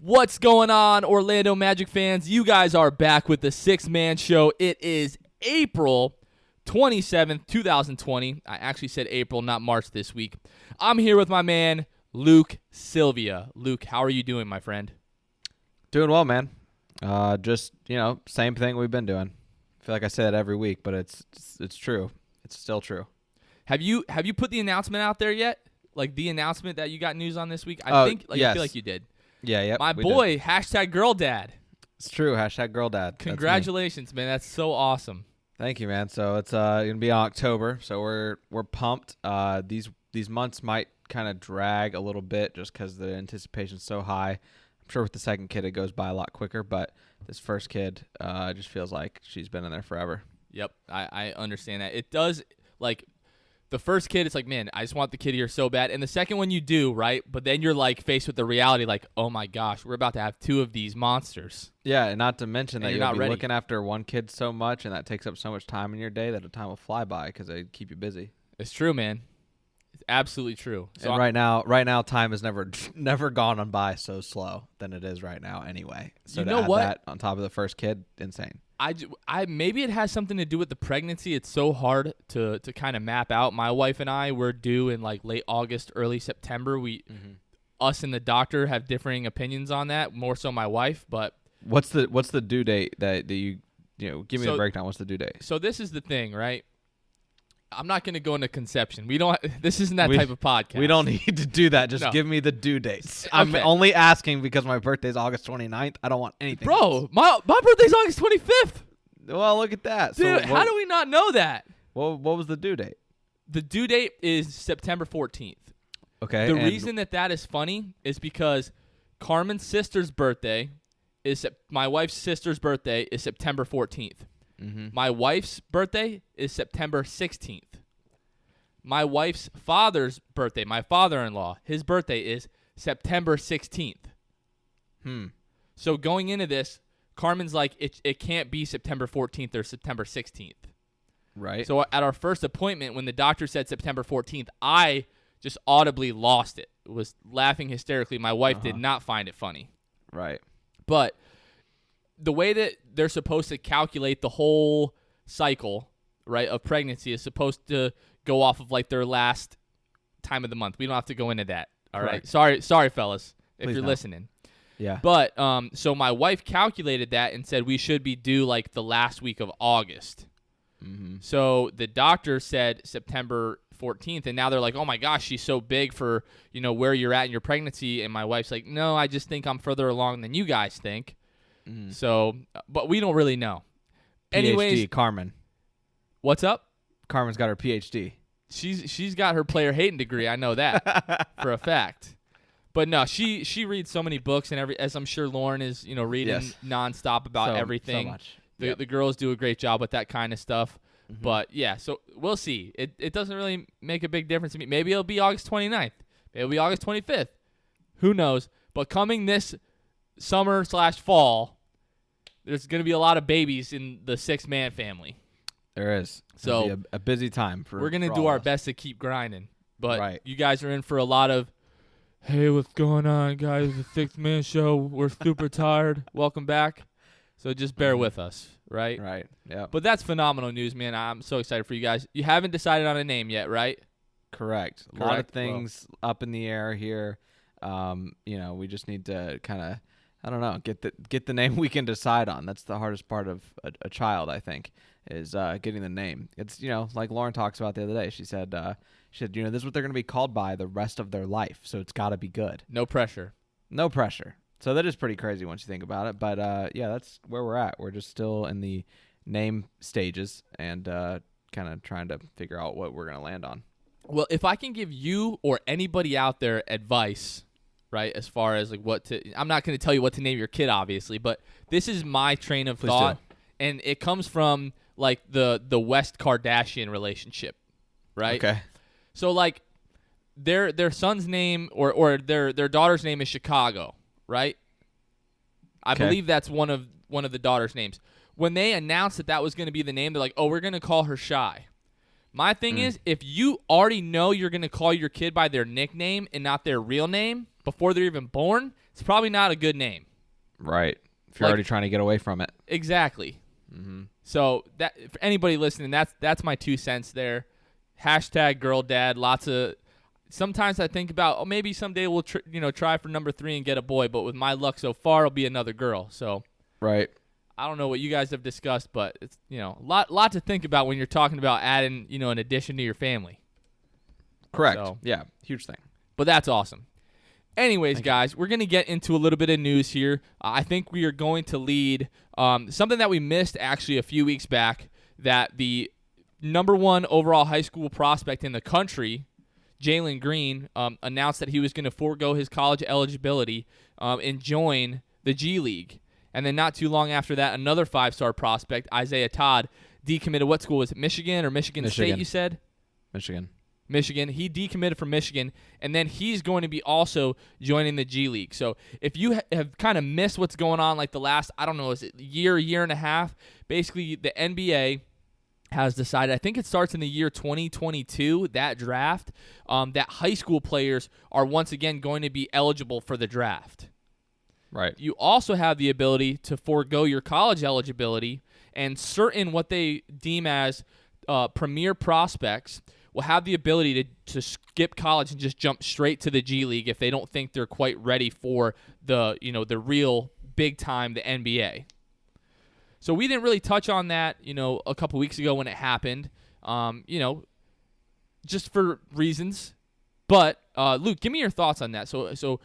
What's going on, Orlando Magic fans? You guys are back with the six-man show. It is April 27th, 2020. I actually said April, not March this week. I'm here with my man, Luke Sylvia. Luke, how are you doing, my friend? Doing well, man. Just, same thing we've been doing. I feel like I say that every week, but it's true. It's still true. Have you put the announcement out there yet? Like the announcement that you got news on this week? I Yes. feel like you did. Yeah, yep. My boy, hashtag girl dad. It's true. Hashtag girl dad. Congratulations, man. That's so awesome. Thank you, man. So it's gonna be in October. So we're pumped. These months might kind of drag a little bit just because the anticipation's so high. I'm sure with the second kid it goes by a lot quicker, but this first kid just feels like she's been in there forever. Yep, I understand that. It does, like, the first kid, it's like, man, I just want the kid here so bad. And the second one you do, right? But then you're, like, faced with the reality, like, oh, my gosh, we're about to have two of these monsters. Yeah, and not to mention that you'll be ready. looking after one kid so much, and that takes up so much time in your day that the time will fly by because they keep you busy. It's true, man. It's absolutely true. So And right now, time has never gone on by so slow than it is right now. Anyway, so you to know add what? that on top of the first kid, insane. I maybe it has something to do with the pregnancy. It's so hard to kind of map out. My wife and I were due in like late August, early September. Us and the doctor have differing opinions on that. More so my wife, but What's the due date that you give me the breakdown? What's the due date? so this is the thing, right? I'm not going to go into conception. This isn't that type of podcast. We don't need to do that. Just No. give me the due dates. Okay. I'm only asking because my birthday's August 29th. I don't want anything else. Bro, my birthday's August 25th. Well, look at that. Dude, So how do we not know that? what was the due date? The due date is September 14th. Okay. The and reason that is funny is because Carmen's sister's birthday my wife's sister's birthday is September 14th. My wife's birthday is September 16th. My wife's father's birthday, my father-in-law, his birthday is September 16th. So going into this, Carmen's like, it can't be September 14th or September 16th. Right. So at our first appointment, when the doctor said September 14th, I just audibly lost it. Was laughing hysterically. My wife did not find it funny. Right. But the way that they're supposed to calculate the whole cycle, right, of pregnancy is supposed to go off of like their last time of the month. We don't have to go into that. All right. Sorry, fellas, if Please you're no. listening. Yeah. But so my wife calculated that and said we should be due like the last week of August. So the doctor said September 14th, and now they're like, oh my gosh, she's so big for where you're at in your pregnancy. And my wife's like, no, I just think I'm further along than you guys think. So, but we don't really know. PhD, Anyways, Carmen. what's up? Carmen's got her PhD. She's got her player hating degree. I know that for a fact. But no, she reads so many books and as I'm sure Lauren is reading nonstop about everything. So much. The girls do a great job with that kind of stuff. But yeah, so we'll see. It doesn't really make a big difference to me. Maybe it'll be August 29th. Maybe it'll be August 25th. Who knows? But coming this summer/fall, there's going to be a lot of babies in the six-man family. There is. So It'll be a busy time for. We're going to for do all our of us. best to keep grinding. But Right. you guys are in for a lot of, hey, what's going on, guys? The six-man show. We're super tired. Welcome back. So just bear with us, right? Right. Yeah. But that's phenomenal news, man. I'm so excited for you guys. You haven't decided on a name yet, right? Correct. A lot of Correct. things up in the air here. We just need to kind of, I don't know, get the name we can decide on. That's the hardest part of a child, I think, is getting the name. It's like Lauren talks about the other day. She said this is what they're going to be called by the rest of their life, so it's got to be good. No pressure. No pressure. So that is pretty crazy once you think about it. But that's where we're at. We're just still in the name stages and kind of trying to figure out what we're going to land on. Well, if I can give you or anybody out there advice, right, as far as like I'm not going to tell you what to name your kid, obviously, but this is my train of thought, and it comes from like the West Kardashian relationship, right? Okay. So like their son's name or their daughter's name is Chicago, right? I believe that's one of the daughter's names. When they announced that was going to be the name, they're like, "Oh, we're going to call her Shy." My thing is, if you already know you're going to call your kid by their nickname and not their real name before they're even born, it's probably not a good name. Right. If you're already trying to get away from it. Exactly. Mm-hmm. So that for anybody listening, that's my 2 cents there. Hashtag girl dad. Lots of. Sometimes I think about, maybe someday we'll try for number 3 and get a boy, but with my luck so far, it'll be another girl. So. Right. I don't know what you guys have discussed, but it's a lot to think about when you're talking about adding an addition to your family. Correct. So, yeah, huge thing. But that's awesome. Anyways, guys, we're going to get into a little bit of news here. I think we are going to lead something that we missed actually a few weeks back, that the number 1 overall high school prospect in the country, Jalen Green, announced that he was going to forego his college eligibility and join the G League. And then not too long after that, another 5-star prospect, Isaiah Todd, decommitted. What school was it? Michigan or Michigan State, you said? Michigan. He decommitted from Michigan, and then he's going to be also joining the G League. So if you have kind of missed what's going on like the last, I don't know, is it year and a half? Basically, the NBA has decided, I think it starts in the year 2022, that draft, that high school players are once again going to be eligible for the draft. Right. You also have the ability to forego your college eligibility, and certain what they deem as premier prospects will have the ability to skip college and just jump straight to the G League if they don't think they're quite ready for the real big time, the NBA. So we didn't really touch on that, a couple weeks ago when it happened, just for reasons. But Luke, give me your thoughts on that. So.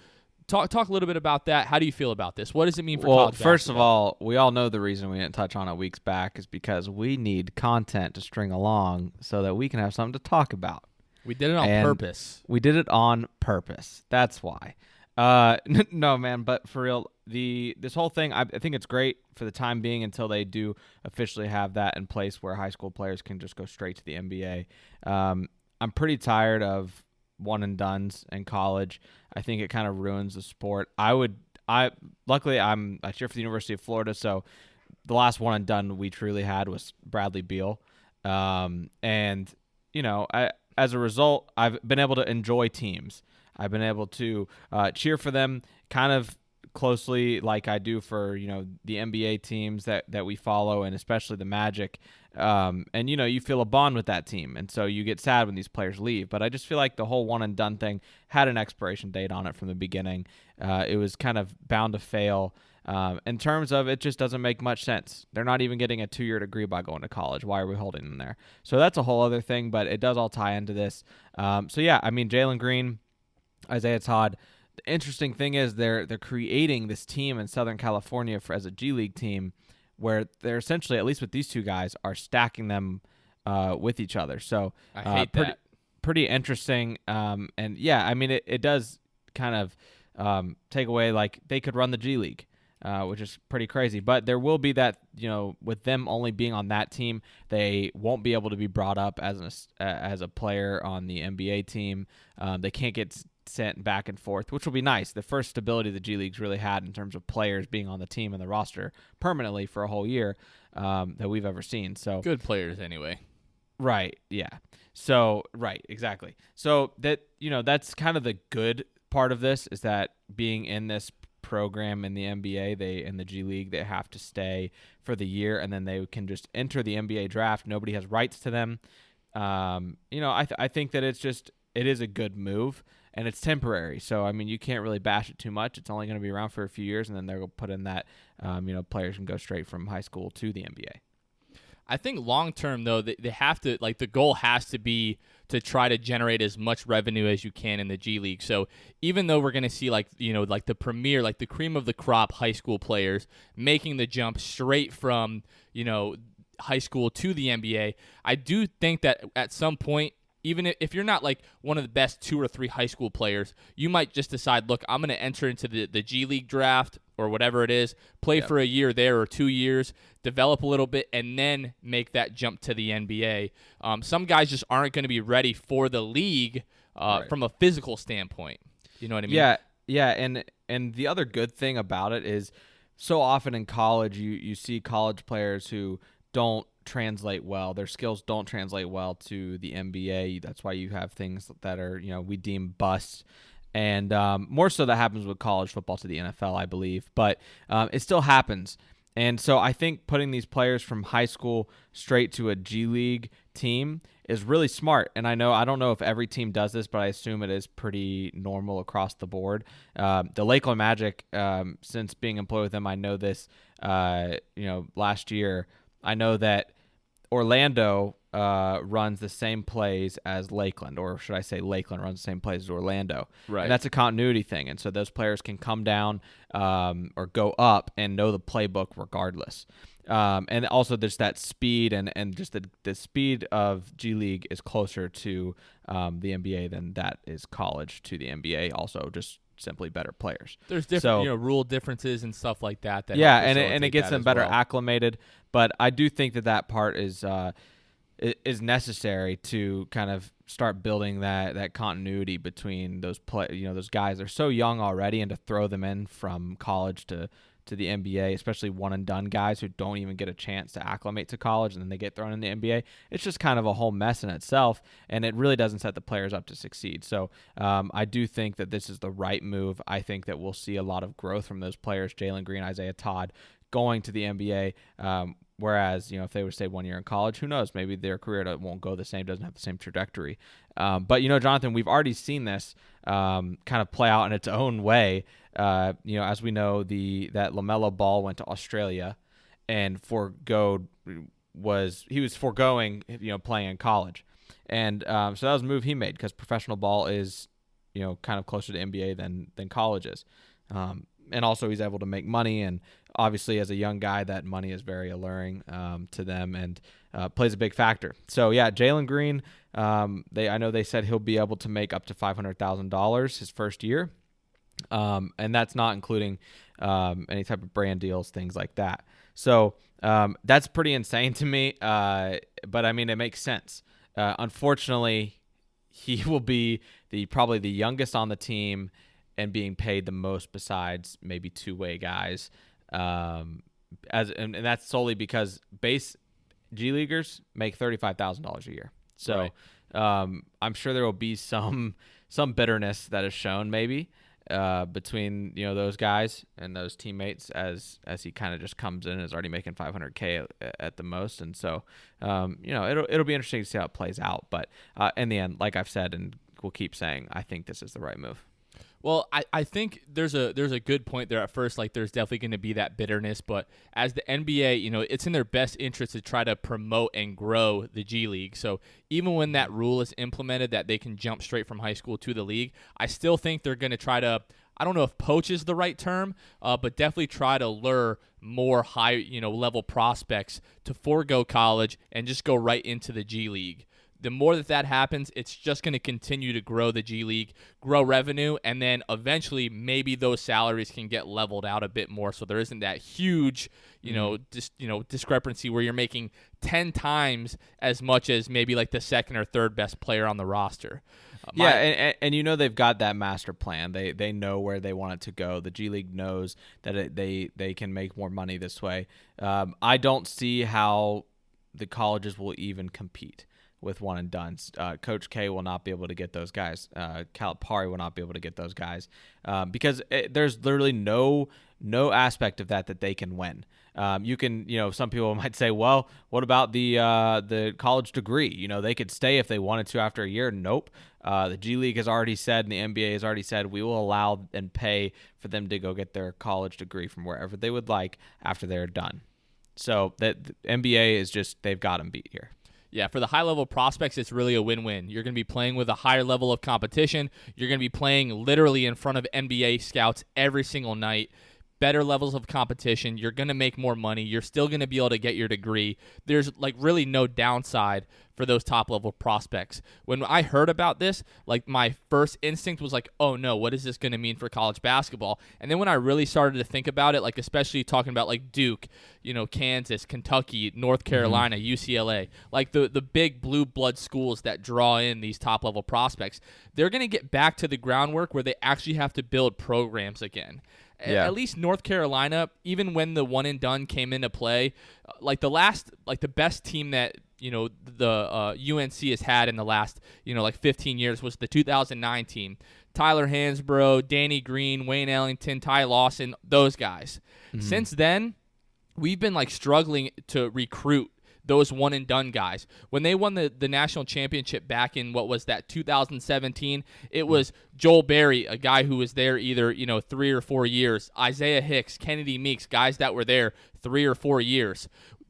Talk a little bit about that. How do you feel about this? What does it mean for college basketball? First of all, we all know the reason we didn't touch on it weeks back is because we need content to string along so that we can have something to talk about. We did it on purpose. We did it on purpose. That's why. No, man, but for real, this whole thing, I think it's great for the time being until they do officially have that in place where high school players can just go straight to the NBA. I'm pretty tired of one and dones in college. I think it kind of ruins the sport. Luckily I cheer for the University of Florida, so the last one and done we truly had was Bradley Beal. As a result, I've been able to enjoy teams. I've been able to cheer for them kind of closely like I do for, the NBA teams that we follow, and especially the Magic. You feel a bond with that team, and so you get sad when these players leave. But I just feel like the whole one and done thing had an expiration date on it from the beginning. It was kind of bound to fail. In terms of, it just doesn't make much sense. They're not even getting a 2-year degree by going to college. Why are we holding them there? So that's a whole other thing, but it does all tie into this. Jalen Green, Isaiah Todd. The interesting thing is they're creating this team in Southern California as a G League team, where they're essentially, at least with these two guys, are stacking them with each other. So I hate that. Pretty interesting. It does kind of take away, like, they could run the G League, which is pretty crazy. But there will be that, with them only being on that team, they won't be able to be brought up as a player on the NBA team. They can't get sent back and forth, which will be nice. The first stability the G League's really had in terms of players being on the team and the roster permanently for a whole year that we've ever seen. So good players anyway. Right. Yeah. So right. Exactly. So that's kind of the good part of this, is that being in this program in the NBA, in the G League, they have to stay for the year, and then they can just enter the NBA draft. Nobody has rights to them. I think that it is a good move. And it's temporary, so you can't really bash it too much. It's only going to be around for a few years, and then they'll put in that players can go straight from high school to the NBA. I think long term though, they have to, like, the goal has to be to try to generate as much revenue as you can in the G League. So even though we're going to see like the premier, like the cream of the crop high school players making the jump straight from high school to the NBA, I do think that at some point, even if you're not like one of the best 2 or 3 high school players, you might just decide, look, I'm going to enter into the G League draft or whatever it is, play for a year there or 2 years, develop a little bit, and then make that jump to the NBA. Some guys just aren't going to be ready for the league from a physical standpoint. You know what I mean? Yeah. And the other good thing about it is, so often in college, you see college players who don't translate well. Their skills don't translate well to the NBA. That's why you have things that are, we deem busts. And more so that happens with college football to the NFL, I believe. But it still happens. And so I think putting these players from high school straight to a G League team is really smart. And I don't know if every team does this, but I assume it is pretty normal across the board. The Lakeland Magic, since being employed with them, I know this, last year, I know that Orlando runs the same plays as Lakeland, or should I say Lakeland runs the same plays as Orlando. Right. And that's a continuity thing. And so those players can come down or go up and know the playbook regardless. And also there's that speed and just the speed of G League is closer to the NBA than that is college to the NBA. Also just simply better players. There's different rule differences and stuff like that. Yeah, and it gets them better acclimated. But I do think that part is necessary to kind of start building that continuity between those those guys. They're so young already, and to throw them in from college to the NBA, especially one and done guys who don't even get a chance to acclimate to college and then they get thrown in the NBA, it's just kind of a whole mess in itself, and it really doesn't set the players up to succeed. So I do think that this is the right move. I think that we'll see a lot of growth from those players, Jalen Green, Isaiah Todd, going to the NBA. Whereas, if they would stay 1 year in college, who knows? Maybe their career won't go the same, doesn't have the same trajectory. But, Jonathan, we've already seen this kind of play out in its own way. As we know, that LaMelo Ball went to Australia and he was foregoing, playing in college. And so that was a move he made because professional ball is, kind of closer to NBA than college is. And also he's able to make money, and obviously as a young guy, that money is very alluring to them and plays a big factor. So yeah, Jalen Green, I know they said he'll be able to make up to $500,000 his first year, and that's not including any type of brand deals, things like that. So that's pretty insane to me, but I mean it makes sense. Unfortunately, he will be probably the youngest on the team and being paid the most besides maybe two-way guys. And that's solely because base G Leaguers make $35,000 a year. So right. I'm sure there will be some bitterness that is shown maybe between those guys and those teammates as he kind of just comes in and is already making $500K at the most. And so it'll be interesting to see how it plays out. But in the end, like I've said and we'll keep saying, I think this is the right move. Well, I think there's a good point there at first. Like, there's definitely going to be that bitterness, but as the NBA, it's in their best interest to try to promote and grow the G League. So even when that rule is implemented that they can jump straight from high school to the league, I still think they're going to try to, I don't know if poach is the right term, but definitely try to lure more high, level prospects to forego college and just go right into the G League. The more that happens, it's just going to continue to grow the G League, grow revenue, and then eventually maybe those salaries can get leveled out a bit more, so there isn't that huge, discrepancy where you're making 10 times as much as maybe like the second or third best player on the roster. And they've got that master plan. They know where they want it to go. The G League knows that they can make more money this way. I don't see how the colleges will even compete with one and dones. Coach K will not be able to get those guys. Calipari will not be able to get those guys because there's literally no aspect of that they can win. You can, some people might say, well, what about the college degree? They could stay if they wanted to after a year. Nope. The G League has already said, and the NBA has already said, we will allow and pay for them to go get their college degree from wherever they would like after they're done. So that the NBA is just, they've got them beat here. Yeah, for the high-level prospects, it's really a win-win. You're going to be playing with a higher level of competition. You're going to be playing literally in front of NBA scouts every single night. Better levels of competition. You're going to make more money. You're still going to be able to get your degree. There's really no downside for those top-level prospects. When I heard about this, my first instinct was oh no, what is this going to mean for college basketball? And then when I really started to think about it, especially talking about Duke, Kansas, Kentucky, North Carolina, UCLA, the big blue blood schools that draw in these top-level prospects, they're going to get back to the groundwork where they actually have to build programs again. Yeah. At least North Carolina, even when the one and done came into play, the best team that the UNC has had in the last 15 years was the 2009 team. Tyler Hansbrough, Danny Green, Wayne Ellington, Ty Lawson, those guys. Since then, we've been like struggling to recruit those one-and-done guys. When they won the national championship back in, what was that, 2017, it was Joel Berry, a guy who was there either 3 or 4 years, Isaiah Hicks, Kennedy Meeks, guys that were there 3 or 4 years.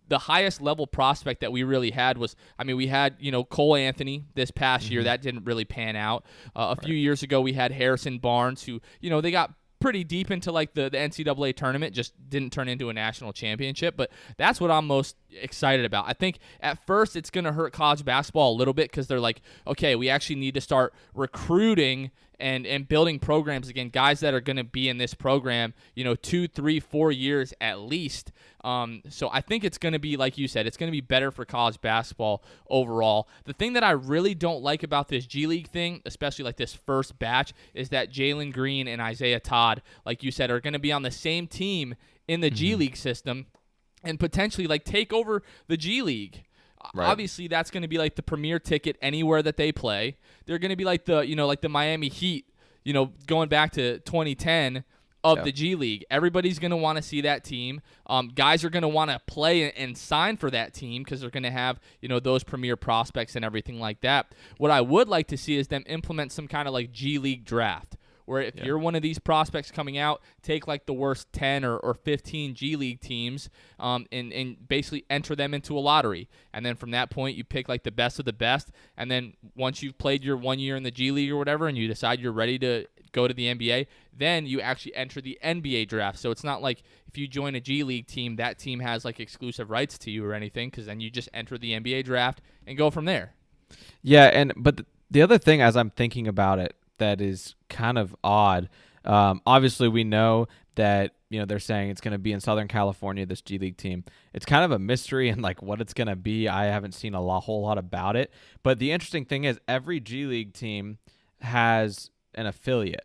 The highest level prospect that we really had was, we had, Cole Anthony this past year. That didn't really pan out. A few years ago, we had Harrison Barnes, who, they got pretty deep into like the NCAA tournament, just didn't turn into a national championship. But that's what I'm most excited about. I think at first it's going to hurt college basketball a little bit because they're like, okay, we actually need to start recruiting and building programs again, guys that are going to be in this program, 2, 3, 4 years at least. So I think it's going to be, like you said, it's going to be better for college basketball overall. The thing that I really don't like about this G League thing, especially like this first batch, is that Jalen Green and Isaiah Todd, like you said, are going to be on the same team in the G League system and potentially like take over the G League. Right. Obviously, that's going to be like the premier ticket anywhere that they play. They're going to be like the Miami Heat, going back to 2010 of the G League. Everybody's going to want to see that team. Guys are going to want to play and sign for that team because they're going to have, those premier prospects and everything like that. What I would like to see is them implement some kind of like G League draft, where if you're one of these prospects coming out, take like the worst 10 or 15 G League teams and basically enter them into a lottery. And then from that point, you pick like the best of the best. And then once you've played your 1 year in the G League or whatever, and you decide you're ready to go to the NBA, then you actually enter the NBA draft. So it's not like if you join a G League team, that team has like exclusive rights to you or anything, because then you just enter the NBA draft and go from there. Yeah, but the other thing, as I'm thinking about it, that is kind of odd. Obviously, we know that they're saying it's going to be in Southern California, this G League team. It's kind of a mystery, and like what it's going to be, I haven't seen a whole lot about it. But the interesting thing is, every G League team has an affiliate.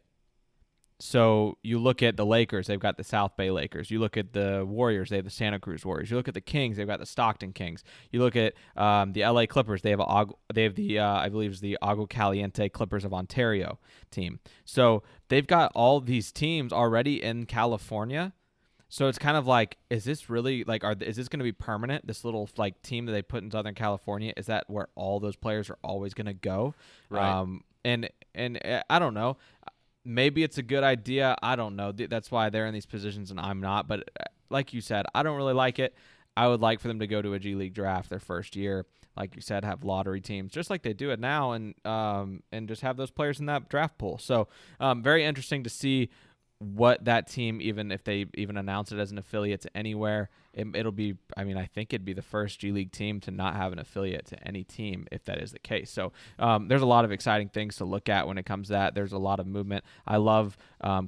So you look at the Lakers, they've got the South Bay Lakers. You look at the Warriors, they have the Santa Cruz Warriors. You look at the Kings, they've got the Stockton Kings. You look at the LA Clippers, they have the I believe it's the Agua Caliente Clippers of Ontario team. So they've got all these teams already in California. So it's kind of like, is this really like, is this going to be permanent? This little like team that they put in Southern California, is that where all those players are always going to go? Right. And I don't know. Maybe it's a good idea. I don't know. That's why they're in these positions and I'm not. But like you said, I don't really like it. I would like for them to go to a G League draft their first year. Like you said, have lottery teams, just like they do it now, and just have those players in that draft pool. So very interesting to see what that team, even if they even announce it as an affiliate to anywhere, it'll be, I think it'd be the first G League team to not have an affiliate to any team if that is the case. So there's a lot of exciting things to look at when it comes to that. There's a lot of movement. I love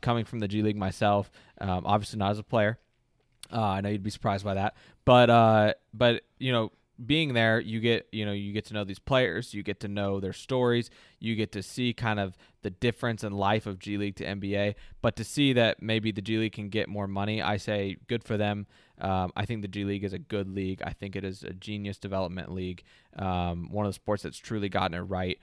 coming from the G League myself, obviously not as a player. I know you'd be surprised by that, but being there, you get to know these players, you get to know their stories, you get to see kind of the difference in life of G League to NBA. But to see that maybe the G League can get more money, I say good for them. I think the G League is a good league. I think it is a genius development league, one of the sports that's truly gotten it right.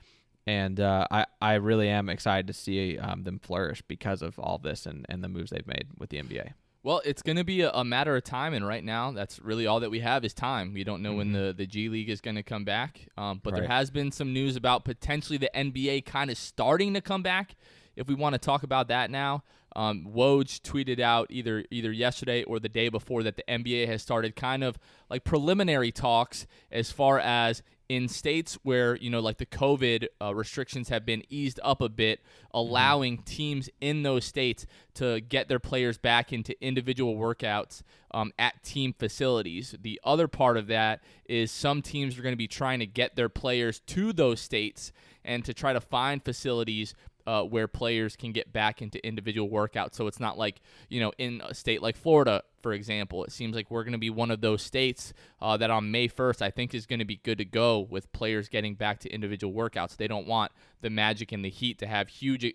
And I really am excited to see them flourish because of all this and the moves they've made with the NBA. Well, it's going to be a matter of time, and right now that's really all that we have is time. We don't know when the G League is going to come back, but there has been some news about potentially the NBA kind of starting to come back. If we want to talk about that now, Woj tweeted out either yesterday or the day before that the NBA has started kind of like preliminary talks as far as in states where, like the COVID restrictions have been eased up a bit, allowing teams in those states to get their players back into individual workouts at team facilities. The other part of that is some teams are going to be trying to get their players to those states and to try to find facilities where players can get back into individual workouts. So it's not like, in a state like Florida, for example, it seems like we're going to be one of those states that on May 1st, I think is going to be good to go with players getting back to individual workouts. They don't want the Magic and the Heat to have huge,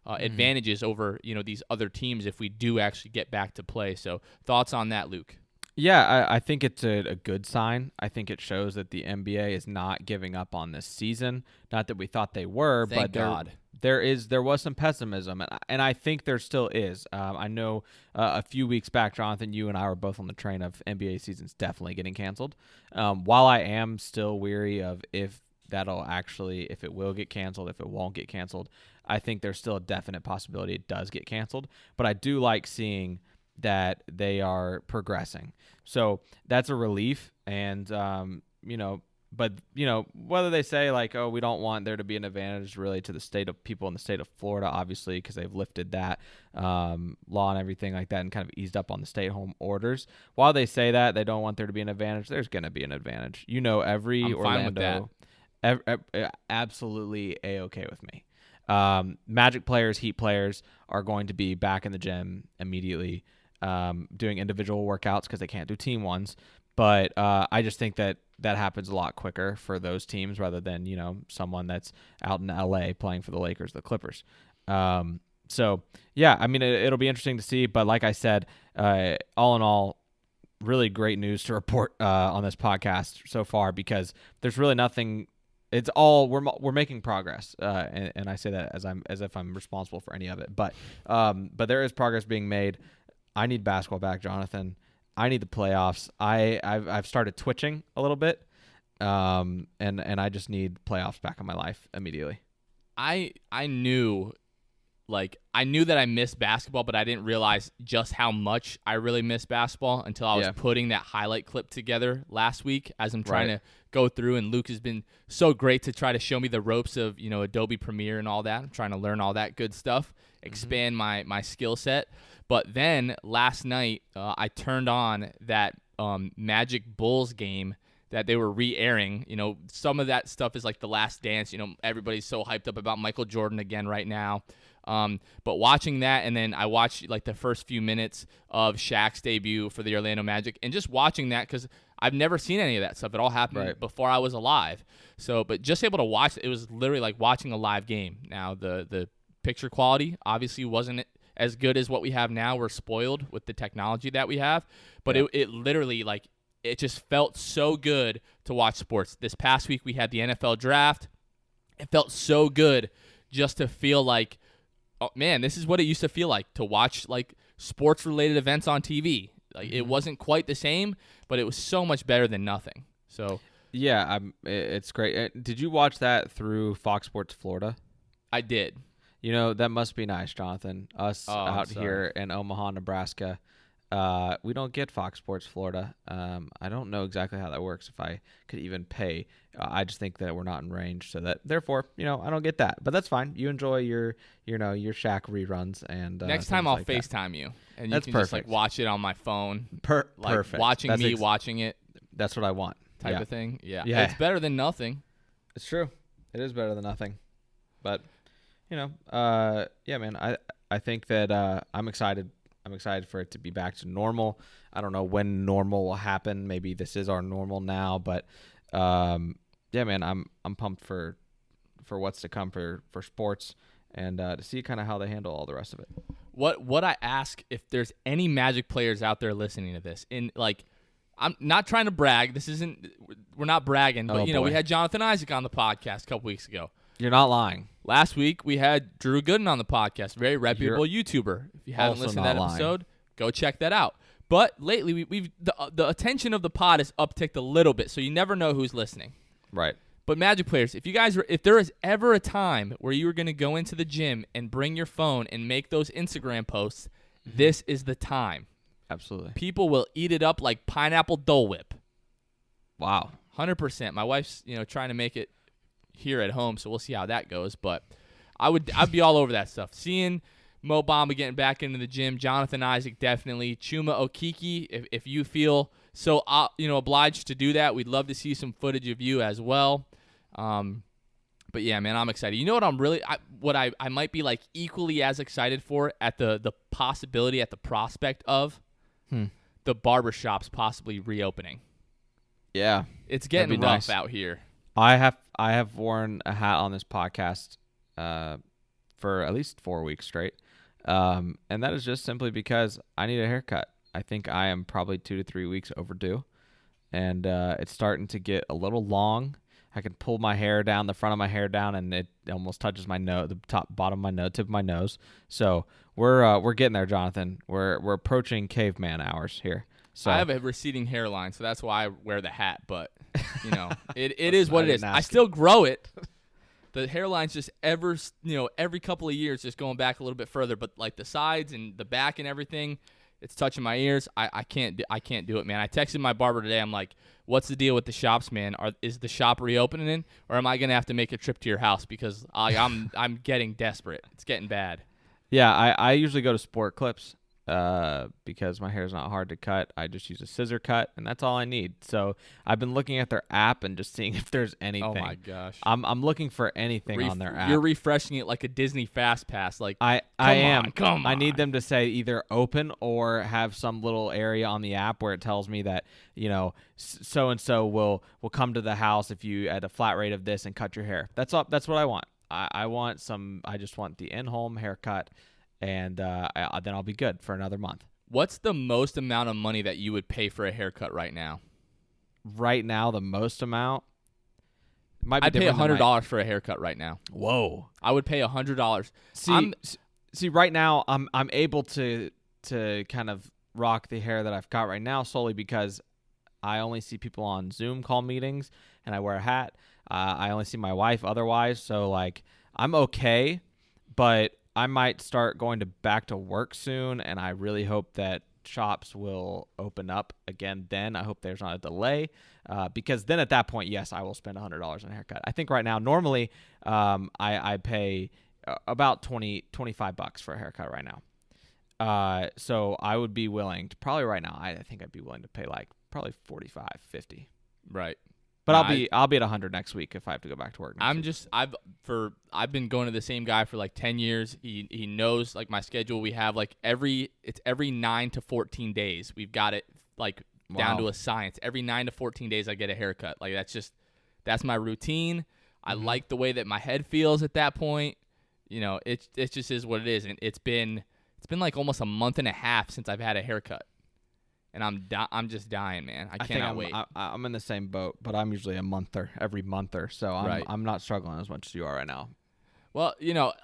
advantages over, these other teams if we do actually get back to play. So thoughts on that, Luke? Yeah, I think it's a good sign. I think it shows that the NBA is not giving up on this season. Not that we thought they were, Thank but God. there was some pessimism, and I think there still is. I know a few weeks back, Jonathan, you and I were both on the train of NBA seasons definitely getting canceled. While I am still weary of if it will get canceled, if it won't get canceled, I think there's still a definite possibility it does get canceled. But I do like seeing that they are progressing. So that's a relief. And, but, whether they say like, oh, we don't want there to be an advantage really to the state of people in the state of Florida, obviously, because they've lifted that law and everything like that and kind of eased up on the stay-at-home orders. While they say that they don't want there to be an advantage, there's going to be an advantage. Every I'm Orlando, absolutely A-okay with me. Magic players, Heat players are going to be back in the gym immediately, doing individual workouts because they can't do team ones. But I just think that happens a lot quicker for those teams rather than, someone that's out in LA playing for the Lakers, the Clippers. So, yeah, I mean, it'll be interesting to see. But like I said, all in all, really great news to report on this podcast so far because there's really nothing. It's all we're making progress, and I say that as if I'm responsible for any of it. But there is progress being made. I need basketball back, Jonathan. I need the playoffs. I've started twitching a little bit, and I just need playoffs back in my life immediately. I knew that I missed basketball, but I didn't realize just how much I really missed basketball until I was putting that highlight clip together last week as I'm trying to go through. And Luke has been so great to try to show me the ropes of, Adobe Premiere and all that. I'm trying to learn all that good stuff, expand my skill set. But then last night, I turned on that Magic Bulls game that they were re-airing. Some of that stuff is like The Last Dance. Everybody's so hyped up about Michael Jordan again right now. But watching that, and then I watched like the first few minutes of Shaq's debut for the Orlando Magic, and just watching that because I've never seen any of that stuff. It all happened before I was alive. So, but just able to watch it was literally like watching a live game. Now the picture quality obviously wasn't as good as what we have now. We're spoiled with the technology that we have, but it literally it just felt so good to watch sports. This past week we had the NFL draft. It felt so good just to feel like, oh man, this is what it used to feel like to watch like sports related events on TV. Like it wasn't quite the same, but it was so much better than nothing. So yeah, it's great. Did you watch that through Fox Sports Florida? I did. That must be nice, Jonathan. Us out here in Omaha, Nebraska, we don't get Fox Sports Florida. I don't know exactly how that works, if I could even pay. I just think that we're not in range, so that therefore, I don't get that. But that's fine. You enjoy your Shaq reruns, and next time I'll FaceTime you, and you can just watch it on my phone. Perfect. Watching me watching it. That's what I want. Type of thing. Yeah. It's better than nothing. It's true. It is better than nothing. But man, I think that I'm excited. I'm excited for it to be back to normal. I don't know when normal will happen. Maybe this is our normal now, but man, I'm pumped for what's to come for sports and to see kind of how they handle all the rest of it. What I ask, if there's any Magic players out there listening to this, I'm not trying to brag. We're not bragging, but we had Jonathan Isaac on the podcast a couple weeks ago. You're not lying. Last week, we had Drew Gooden on the podcast, very reputable YouTuber. If you haven't listened to that episode, go check that out. But lately, the attention of the pod has upticked a little bit, so you never know who's listening. Right. But Magic players, if there is ever a time where you are going to go into the gym and bring your phone and make those Instagram posts, this is the time. Absolutely. People will eat it up like pineapple Dole Whip. Wow. 100%. My wife's trying to make it here at home, so we'll see how that goes. But I'd be all over that stuff. Seeing Mo Bamba getting back into the gym, Jonathan Isaac definitely, Chuma Okeke. If you feel so obliged to do that, we'd love to see some footage of you as well. But yeah, man, I'm excited. You know what I might be like equally as excited for at the possibility, at the prospect of the barbershops possibly reopening. Yeah, it's getting rough out here. I have worn a hat on this podcast for at least 4 weeks straight, and that is just simply because I need a haircut. I think I am probably 2 to 3 weeks overdue, and it's starting to get a little long. I can pull my hair down, the front of my hair down, and it almost touches my nose, the bottom of my nose, tip of my nose. So we're getting there, Jonathan. We're approaching caveman hours here. So I have a receding hairline, so that's why I wear the hat. But it is what it is. I still grow it. The hairline's just every couple of years just going back a little bit further. But like the sides and the back and everything, it's touching my ears. I can't do it, man. I texted my barber today. I'm like, what's the deal with the shops, man? Is the shop reopening, or am I gonna have to make a trip to your house because I'm getting desperate. It's getting bad. Yeah, I usually go to Sport Clips because my hair is not hard to cut. I just use a scissor cut, and that's all I need. So I've been looking at their app and just seeing if there's anything. Oh my gosh, I'm looking for anything on their app. You're refreshing it like a Disney Fast Pass. Like I am. Come on. I need them to say either open or have some little area on the app where it tells me that so and so will come to the house if you at a flat rate of this and cut your hair. That's all. That's what I want. I just want the in-home haircut, and then I'll be good for another month. What's the most amount of money that you would pay for a haircut right now? Right now, the most amount might be I'd pay $100 for a haircut right now. Whoa! I would pay $100. See, right now I'm able to kind of rock the hair that I've got right now solely because I only see people on Zoom call meetings, and I wear a hat. I only see my wife otherwise, so like I'm okay, but I might start going back to work soon, and I really hope that shops will open up again then. I hope there's not a delay because then at that point, yes, I will spend $100 on a haircut. I think right now, normally I pay about $25 for a haircut right now. So I would be willing to probably right now, I think I'd be willing to pay like probably $45, $50. Right. But I'll be at 100 next week if I have to go back to work. I've been going to the same guy for like 10 years. He knows like my schedule. We have like every 9 to 14 days. We've got it like down to a science. Every 9 to 14 days I get a haircut. Like that's my routine. I like the way that my head feels at that point. It just is what it is, and it's been like almost a month and a half since I've had a haircut. And I'm just dying, man. I cannot wait. I'm in the same boat, but I'm usually every month or so. I'm not struggling as much as you are right now. Well,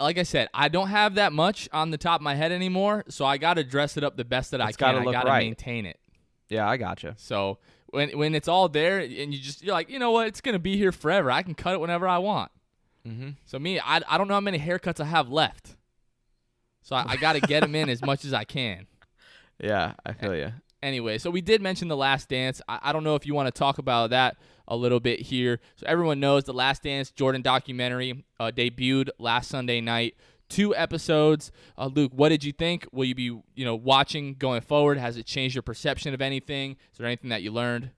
like I said, I don't have that much on the top of my head anymore, so I got to dress it up the best that I can. I got to maintain it. Yeah, I gotcha. So when it's all there, and you're like, you know what, it's gonna be here forever. I can cut it whenever I want. Mm-hmm. So me, I don't know how many haircuts I have left. So I got to get them in as much as I can. Yeah, I feel you. Anyway, so we did mention The Last Dance. I don't know if you want to talk about that a little bit here. So everyone knows The Last Dance Jordan documentary debuted last Sunday night. 2 episodes. Luke, what did you think? Will you be watching going forward? Has it changed your perception of anything? Is there anything that you learned?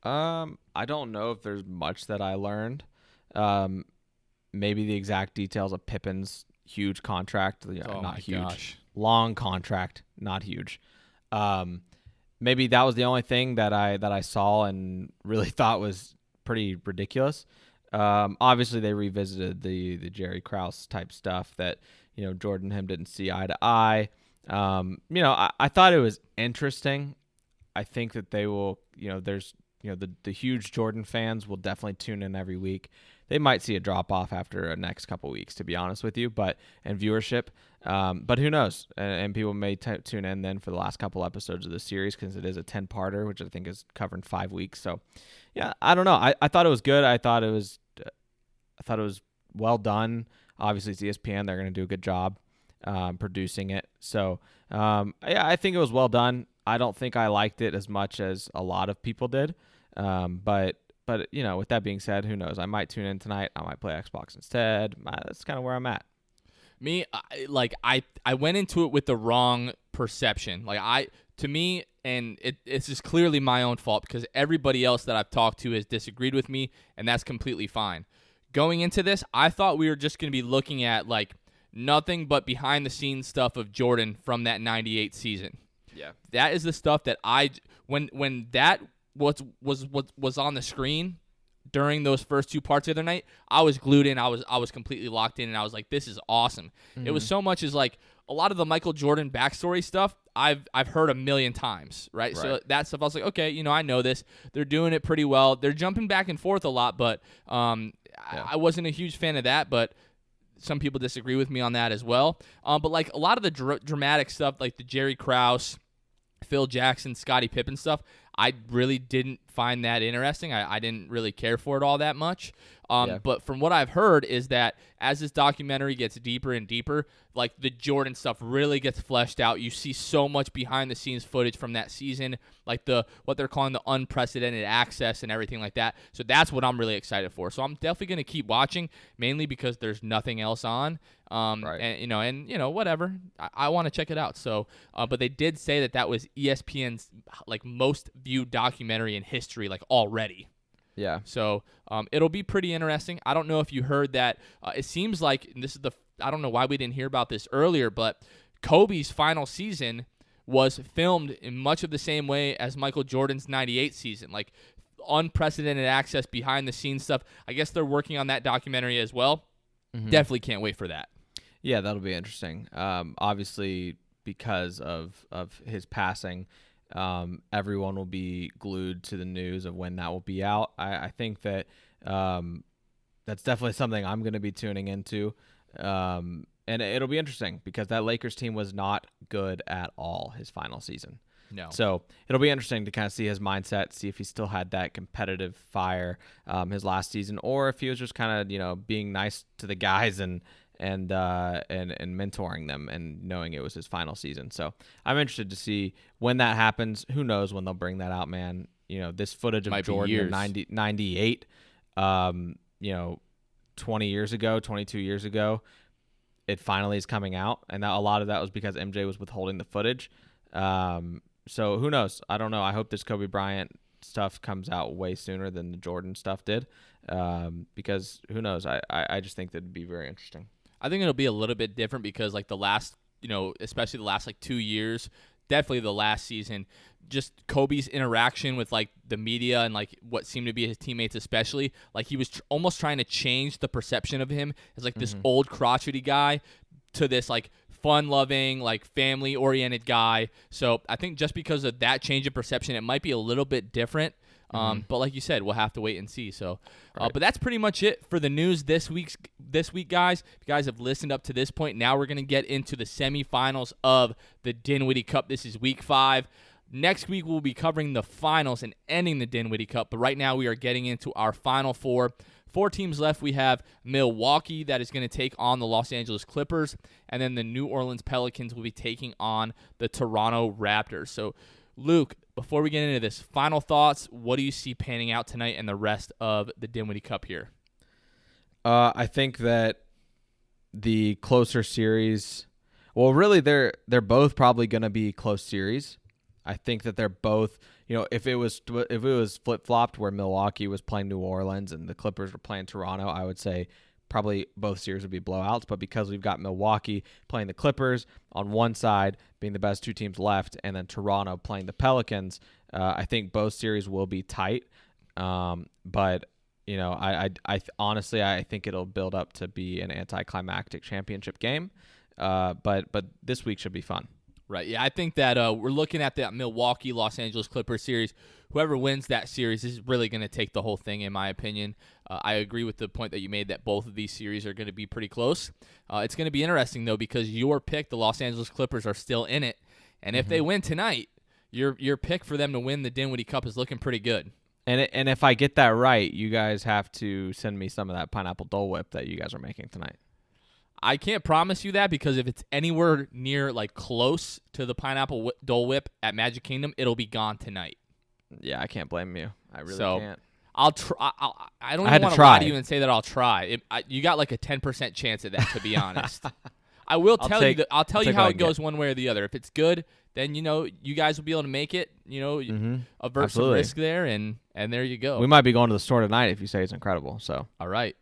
I don't know if there's much that I learned. Maybe the exact details of Pippen's huge contract. Not huge. Gosh. Long contract, not huge. Maybe that was the only thing that I saw and really thought was pretty ridiculous. Obviously they revisited the Jerry Krause type stuff that, Jordan and him didn't see eye to eye. I thought it was interesting. I think that they will, there's, the huge Jordan fans will definitely tune in every week. They might see a drop off after the next couple weeks, to be honest with you, and viewership. But who knows? And people may tune in then for the last couple episodes of the series because it is a 10-parter, which I think is covering 5 weeks. So, yeah, I don't know. I thought it was good. I thought it was well done. Obviously, it's ESPN. They're going to do a good job producing it. So, yeah, I think it was well done. I don't think I liked it as much as a lot of people did. But with that being said, who knows? I might tune in tonight. I might play Xbox instead. That's kind of where I'm at. Me, I went into it with the wrong perception. To me, and it's just clearly my own fault because everybody else that I've talked to has disagreed with me, and that's completely fine. Going into this, I thought we were just going to be looking at nothing but behind the scenes stuff of Jordan from that 98 season. Yeah, that is the stuff that when that was on the screen during those first 2 parts the other night, I was glued in. I was completely locked in, and I was like, this is awesome. Mm-hmm. It was so much as a lot of the Michael Jordan backstory stuff I've heard a million times, right? Right. So that stuff I was like, okay, I know this. They're doing it pretty well. They're jumping back and forth a lot, but I wasn't a huge fan of that, but some people disagree with me on that as well. But like a lot of the dramatic stuff, like the Jerry Krause, Phil Jackson, Scottie Pippen stuff, I really didn't find that interesting. I didn't really care for it all that much. But from what I've heard is that as this documentary gets deeper and deeper, like the Jordan stuff really gets fleshed out. You see so much behind the scenes footage from that season, like what they're calling the unprecedented access and everything like that. So that's what I'm really excited for. So I'm definitely going to keep watching, mainly because there's nothing else on. And whatever. I want to check it out. So, but they did say that was ESPN's like most viewed documentary in history, like already. Yeah. So it'll be pretty interesting. I don't know if you heard that. It seems like, and I don't know why we didn't hear about this earlier, but Kobe's final season was filmed in much of the same way as Michael Jordan's 98 season, like unprecedented access, behind the scenes stuff. I guess they're working on that documentary as well. Mm-hmm. Definitely can't wait for that. Yeah, that'll be interesting. Obviously, because of his passing, everyone will be glued to the news of when that will be out. I think that that's definitely something I'm going to be tuning into. And it'll be interesting because that Lakers team was not good at all his final season. No. So it'll be interesting to kind of see his mindset, see if he still had that competitive fire his last season, or if he was just kind of, being nice to the guys and mentoring them and knowing it was his final season. So I'm interested to see when that happens. Who knows when they'll bring that out, man. This footage of Jordan in 98, 20 years ago, 22 years ago, it finally is coming out. And a lot of that was because MJ was withholding the footage. So who knows? I don't know. I hope this Kobe Bryant stuff comes out way sooner than the Jordan stuff did. Because who knows? I just think that'd be very interesting. I think it'll be a little bit different because like the last, especially the last like 2 years, definitely the last season, just Kobe's interaction with like the media and like what seemed to be his teammates, especially like he was almost trying to change the perception of him as like this old crotchety guy to this like fun-loving, like family-oriented guy. So I think just because of that change of perception, it might be a little bit different. But like you said, we'll have to wait and see. So, but that's pretty much it for the news this week, guys. If you guys have listened up to this point, now we're going to get into the semifinals of the Dinwiddie Cup. This is week 5. Next week, we'll be covering the finals and ending the Dinwiddie Cup. But right now, we are getting into our final 4. 4 teams left. We have Milwaukee that is going to take on the Los Angeles Clippers. And then the New Orleans Pelicans will be taking on the Toronto Raptors. So, Luke, before we get into this, final thoughts. What do you see panning out tonight and the rest of the Dinwiddie Cup here? I think that the closer series, well, really they're both probably going to be close series. I think that they're both, if it was flip-flopped where Milwaukee was playing New Orleans and the Clippers were playing Toronto, I would say probably both series would be blowouts. But because we've got Milwaukee playing the Clippers on one side, being the best 2 teams left, and then Toronto playing the Pelicans, I think both series will be tight. But I honestly, I think it'll build up to be an anticlimactic championship game. But this week should be fun. Right. Yeah, I think that we're looking at that Milwaukee Los Angeles Clippers series. Whoever wins that series is really going to take the whole thing, in my opinion. I agree with the point that you made that both of these series are going to be pretty close. It's going to be interesting, though, because your pick, the Los Angeles Clippers, are still in it. And if they win tonight, your pick for them to win the Dinwiddie Cup is looking pretty good. And if I get that right, you guys have to send me some of that pineapple Dole Whip that you guys are making tonight. I can't promise you that because if it's anywhere near like close to the pineapple Dole Whip at Magic Kingdom, it'll be gone tonight. Yeah, I can't blame you. I really can't. I'll try. I don't even want to lie to you and say that I'll try. You got like a 10% chance of that, to be honest. I will tell you that. I'll tell you how it goes one way or the other. If it's good, then you guys will be able to make it. Avert some risk there, and there you go. We might be going to the store tonight if you say it's incredible. So all right.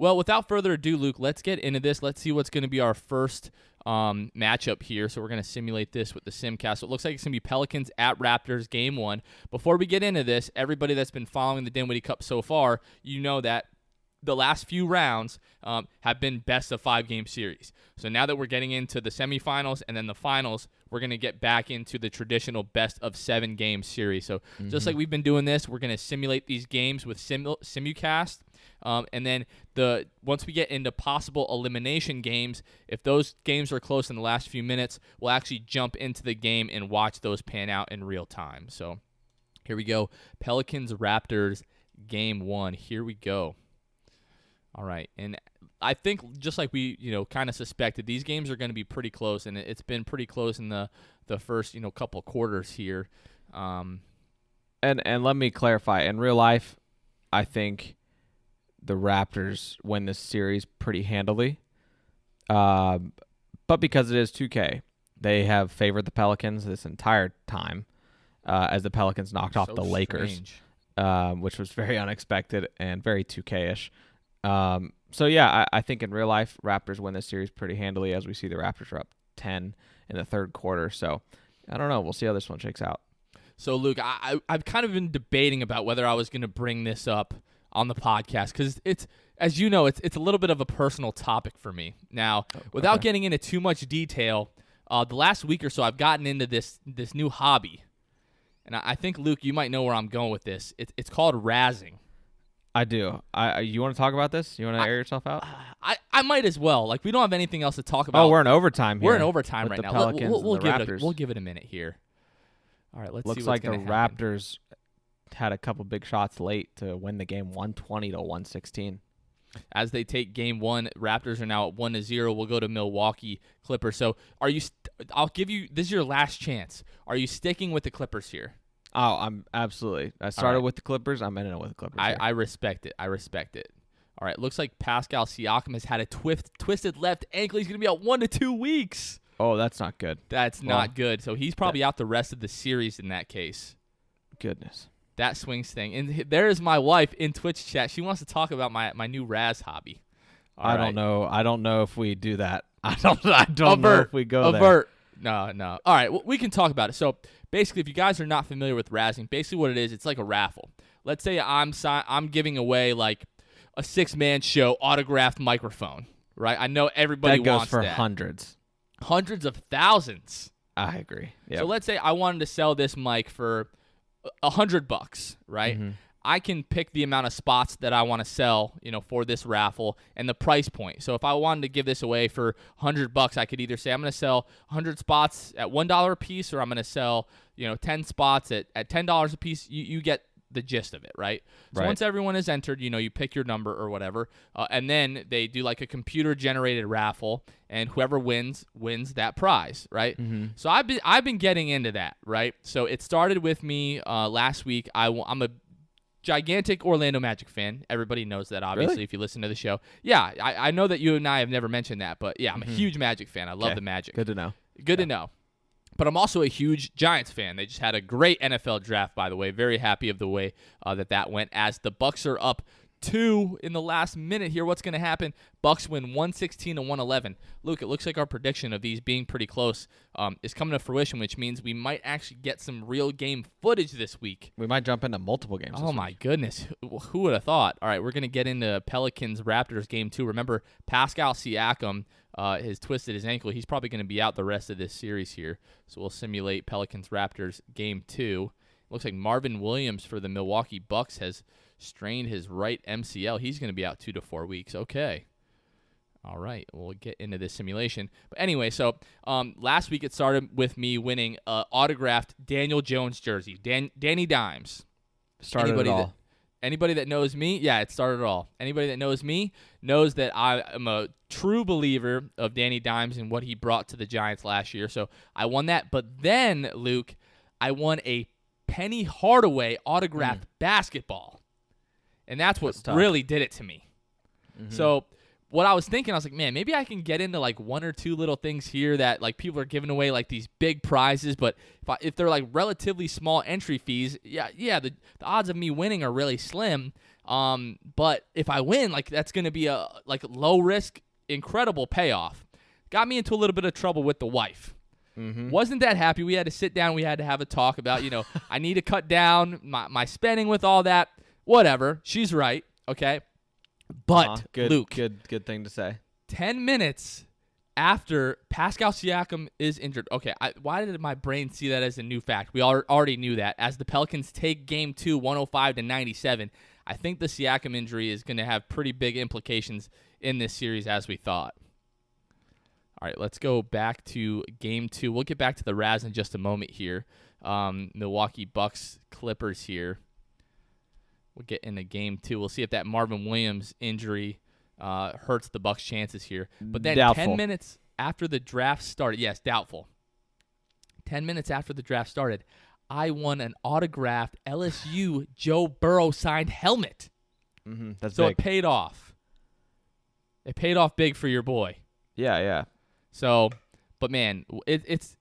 Well, without further ado, Luke, let's get into this. Let's see what's going to be our first matchup here. So we're going to simulate this with the Simcast. So it looks like it's going to be Pelicans at Raptors Game 1. Before we get into this, everybody that's been following the Dinwiddie Cup so far, you know that the last few rounds have been best of 5 game series. So now that we're getting into the semifinals and then the finals, we're going to get back into the traditional best of 7 game series. So just like we've been doing this, we're going to simulate these games with Simulcast. And then once we get into possible elimination games, if those games are close in the last few minutes, we'll actually jump into the game and watch those pan out in real time. So here we go. Pelicans Raptors game 1. Here we go. All right. And I think just like we, kind of suspected, these games are going to be pretty close, and it's been pretty close in the first, couple quarters here. And let me clarify. In real life, I think the Raptors win this series pretty handily. But because it is 2K, they have favored the Pelicans this entire time as the Pelicans knocked off the Lakers, which was very unexpected and very 2K-ish. So, yeah, I think in real life, Raptors win this series pretty handily as we see the Raptors are up 10 in the third quarter. So, I don't know. We'll see how this one shakes out. So, Luke, I've kind of been debating about whether I was going to bring this up on the podcast because it's, as you know, it's a little bit of a personal topic for me. Now, without getting into too much detail, the last week or so I've gotten into this new hobby. And I think, Luke, you might know where I'm going with this. It's called razzing. I do. You want to talk about this? You want to air yourself out? I might as well. Like, we don't have anything else to talk about. Oh, we're in overtime here. We're in overtime right now. We'll give it a minute here. All right, let's see what's going to happen. Looks like the Raptors had a couple big shots late to win the game 120 to 116. As they take game 1, Raptors are now at 1-0. We'll go to Milwaukee Clippers. So, I'll give you, this is your last chance. Are you sticking with the Clippers here? Oh, I'm absolutely. I started with the Clippers. I'm ending it with the Clippers. I respect it. All right, looks like Pascal Siakam has had a twisted left ankle. He's going to be out 1 to 2 weeks. Oh, that's not good. That's not good. So he's probably out the rest of the series in that case. Goodness. That swings thing. And there is my wife in Twitch chat. She wants to talk about my new Raz hobby. I don't know. I don't know if we do that. I don't know if we go there. No. All right, well, we can talk about it. So basically, if you guys are not familiar with razzing, basically what it is, it's like a raffle. Let's say I'm giving away like a 6-man show autographed microphone, right? I know everybody wants that. That goes for hundreds of thousands. I agree. Yep. So let's say I wanted to sell this mic for $100, right? Mm-hmm. I can pick the amount of spots that I want to sell, for this raffle and the price point. So if I wanted to give this away for $100, I could either say I'm going to sell 100 spots at $1 a piece, or I'm going to sell, 10 spots at $10 a piece. You get the gist of it, right? So once everyone is entered, you pick your number or whatever, and then they do like a computer-generated raffle, and whoever wins that prize, right? Mm-hmm. So I've been getting into that, right? So it started with me last week. I'm a gigantic Orlando Magic fan. Everybody knows that, obviously, really? If you listen to the show. Yeah, I know that you and I have never mentioned that, but yeah, I'm a huge Magic fan. I love the Magic. Good to know. To know. But I'm also a huge Giants fan. They just had a great NFL draft, by the way. Very happy of the way that went. As the Bucks are up 2 in the last minute here, what's going to happen? Bucks win 116 to 111. Luke, it looks like our prediction of these being pretty close is coming to fruition, which means we might actually get some real game footage this week. We might jump into multiple games. Oh, my goodness. Who would have thought? All right, we're going to get into Pelicans-Raptors game 2. Remember, Pascal Siakam has twisted his ankle. He's probably going to be out the rest of this series here. So we'll simulate Pelicans-Raptors game 2. Looks like Marvin Williams for the Milwaukee Bucks has strained his right MCL. He's going to be out 2 to 4 weeks. Okay. All right. We'll get into this simulation. But anyway, so last week it started with me winning autographed Daniel Jones jersey. Danny Dimes. Started it all. Anybody that knows me, yeah, it started it all. Anybody that knows me knows that I am a true believer of Danny Dimes and what he brought to the Giants last year. So I won that. But then, Luke, I won a Penny Hardaway autographed basketball. And that's what really did it to me. Mm-hmm. So what I was thinking, I was like, man, maybe I can get into like 1 or 2 little things here that like people are giving away like these big prizes, but if they're like relatively small entry fees, the odds of me winning are really slim. But if I win, like that's going to be a like low risk, incredible payoff. Got me into a little bit of trouble with the wife. Mm-hmm. Wasn't that happy. We had to sit down. We had to have a talk about, I need to cut down my spending with all that. Whatever. She's right. Okay. But Good, Luke, good thing to say. 10 minutes after Pascal Siakam is injured. Okay, why did my brain see that as a new fact? We already knew that. As the Pelicans take Game 2, 105-97, I think the Siakam injury is going to have pretty big implications in this series as we thought. All right, let's go back to Game 2. We'll get back to the Raz in just a moment here. Milwaukee Bucks Clippers here. We'll get into Game 2. We'll see if that Marvin Williams injury hurts the Bucks' chances here. But then Doubtful. 10 minutes after the draft started, yes, doubtful. 10 minutes after the draft started, I won an autographed LSU Joe Burrow signed helmet. That's so big. It paid off. It paid off big for your boy. Yeah. So, but man, it's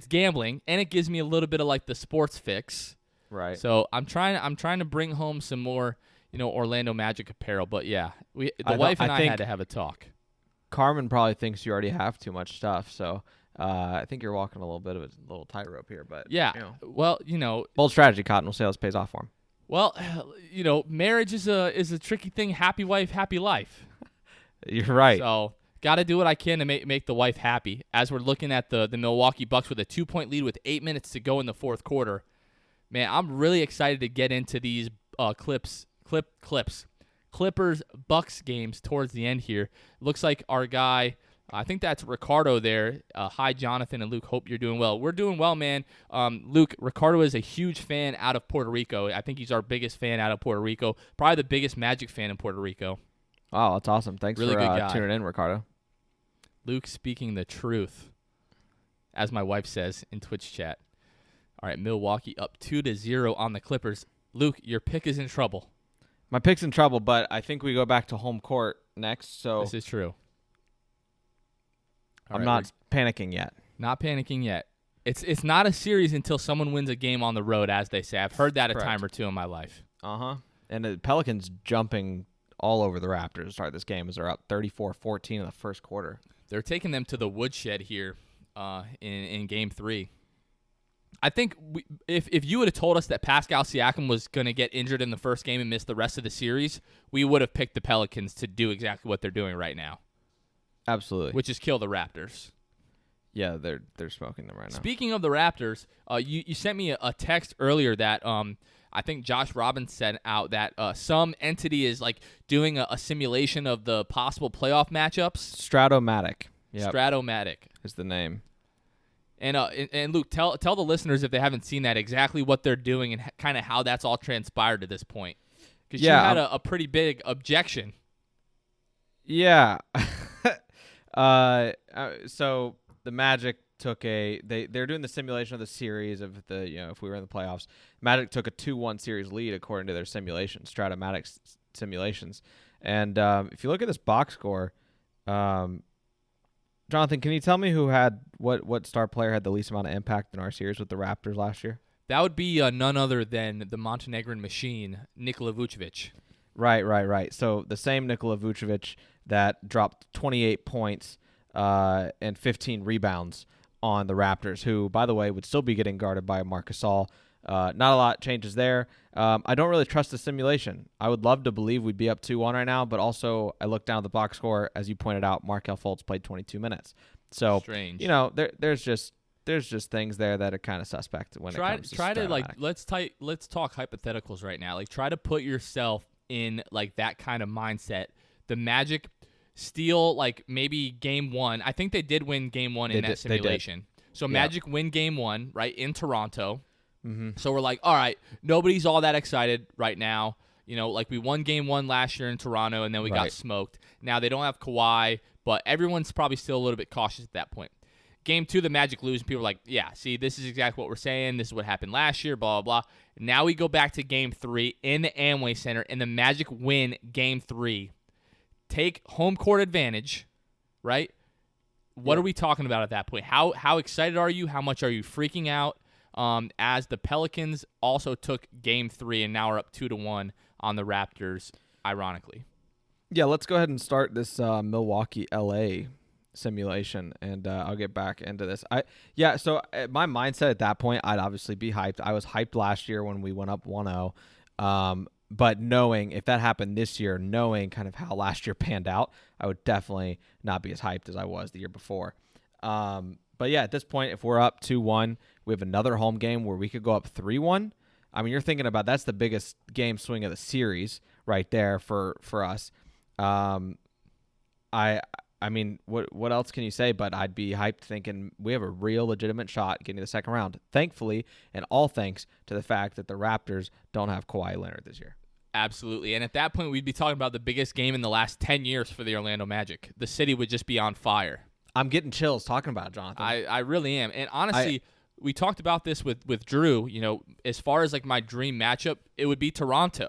gambling, and it gives me a little bit of like the sports fix. Right. So I'm trying to bring home some more, Orlando Magic apparel. But yeah, wife and I had to have a talk. Carmen probably thinks you already have too much stuff, so I think you're walking a little bit of a little tightrope here. But yeah, well, bold strategy, Cotton. We'll see how this pays off for him. Well, marriage is a tricky thing. Happy wife, happy life. You're right. So got to do what I can to make the wife happy. As we're looking at the Milwaukee Bucks with a 2-point lead with 8 minutes to go in the fourth quarter, man, I'm really excited to get into these Clippers Bucks games towards the end here. Looks like our guy, I think that's Ricardo there. Hi, Jonathan and Luke. Hope you're doing well. We're doing well, man. Luke, Ricardo is a huge fan out of Puerto Rico. I think he's our biggest fan out of Puerto Rico. Probably the biggest Magic fan in Puerto Rico. Wow, that's awesome. Thanks really for tuning in, Ricardo. Luke speaking the truth, as my wife says in Twitch chat. All right, Milwaukee up 2-0 on the Clippers. Luke, your pick is in trouble. My pick's in trouble, but I think we go back to home court next. So this is true. I'm not panicking yet. Not panicking yet. It's not a series until someone wins a game on the road, as they say. I've heard that a time or two in my life. And the Pelicans jumping all over the Raptors to start this game as they're up 34-14 in the first quarter. They're taking them to the woodshed here in Game 3. I think if you would have told us that Pascal Siakam was going to get injured in the first game and miss the rest of the series, we would have picked the Pelicans to do exactly what they're doing right now. Absolutely. Which is kill the Raptors. Yeah, they're smoking them right now. Speaking of the Raptors, you sent me a text earlier that I think Josh Robbins sent out that some entity is like doing a simulation of the possible playoff matchups. Stratomatic. Yep. Stratomatic is the name. And Luke, tell the listeners if they haven't seen that exactly what they're doing and kind of how that's all transpired to this point. Because you had a pretty big objection. Yeah. So the Magic took they're doing the simulation of the series of if we were in the playoffs. Magic took a 2-1 series lead according to their simulations, Stratomatic simulations. And if you look at this box score, Jonathan, can you tell me who had what star player had the least amount of impact in our series with the Raptors last year? That would be none other than the Montenegrin machine, Nikola Vucevic. Right. So the same Nikola Vucevic that dropped 28 points and 15 rebounds on the Raptors, who, by the way, would still be getting guarded by Marc Gasol. Not a lot changes there. I don't really trust the simulation. I would love to believe we'd be up 2-1 right now, but also I look down at the box score. As you pointed out, Markelle Fultz played 22 minutes. So, strange. There's just things there that are kind of suspect when it comes to try to let's talk hypotheticals right now. Like, try to put yourself in like that kind of mindset. The Magic steal like maybe Game 1. I think they did win Game 1 in that simulation. So Magic win Game 1 right in Toronto. Mm-hmm. So we're like, all right, nobody's all that excited right now. Like we won Game 1 last year in Toronto, and then we got smoked. Now they don't have Kawhi, but everyone's probably still a little bit cautious at that point. Game 2, the Magic lose, and people are like, yeah, see, this is exactly what we're saying. This is what happened last year, blah, blah, blah. Now we go back to Game 3 in the Amway Center, and the Magic win Game 3. Take home court advantage, right? What are we talking about at that point? How excited are you? How much are you freaking out? As the Pelicans also took Game 3 and now are up 2-1 on the Raptors, ironically. Yeah, let's go ahead and start this Milwaukee-LA simulation, and I'll get back into this. So my mindset at that point, I'd obviously be hyped. I was hyped last year when we went up 1-0. But knowing if that happened this year, knowing kind of how last year panned out, I would definitely not be as hyped as I was the year before. But yeah, at this point, if we're up 2-1, we have another home game where we could go up 3-1. I mean, you're thinking about that's the biggest game swing of the series right there for us. I mean, what else can you say? But I'd be hyped thinking we have a real legitimate shot getting to the second round. Thankfully, and all thanks to the fact that the Raptors don't have Kawhi Leonard this year. Absolutely. And at that point, we'd be talking about the biggest game in the last 10 years for the Orlando Magic. The city would just be on fire. I'm getting chills talking about it, Jonathan. I really am. And honestly, we talked about this with Drew. You know, as far as like my dream matchup, it would be Toronto.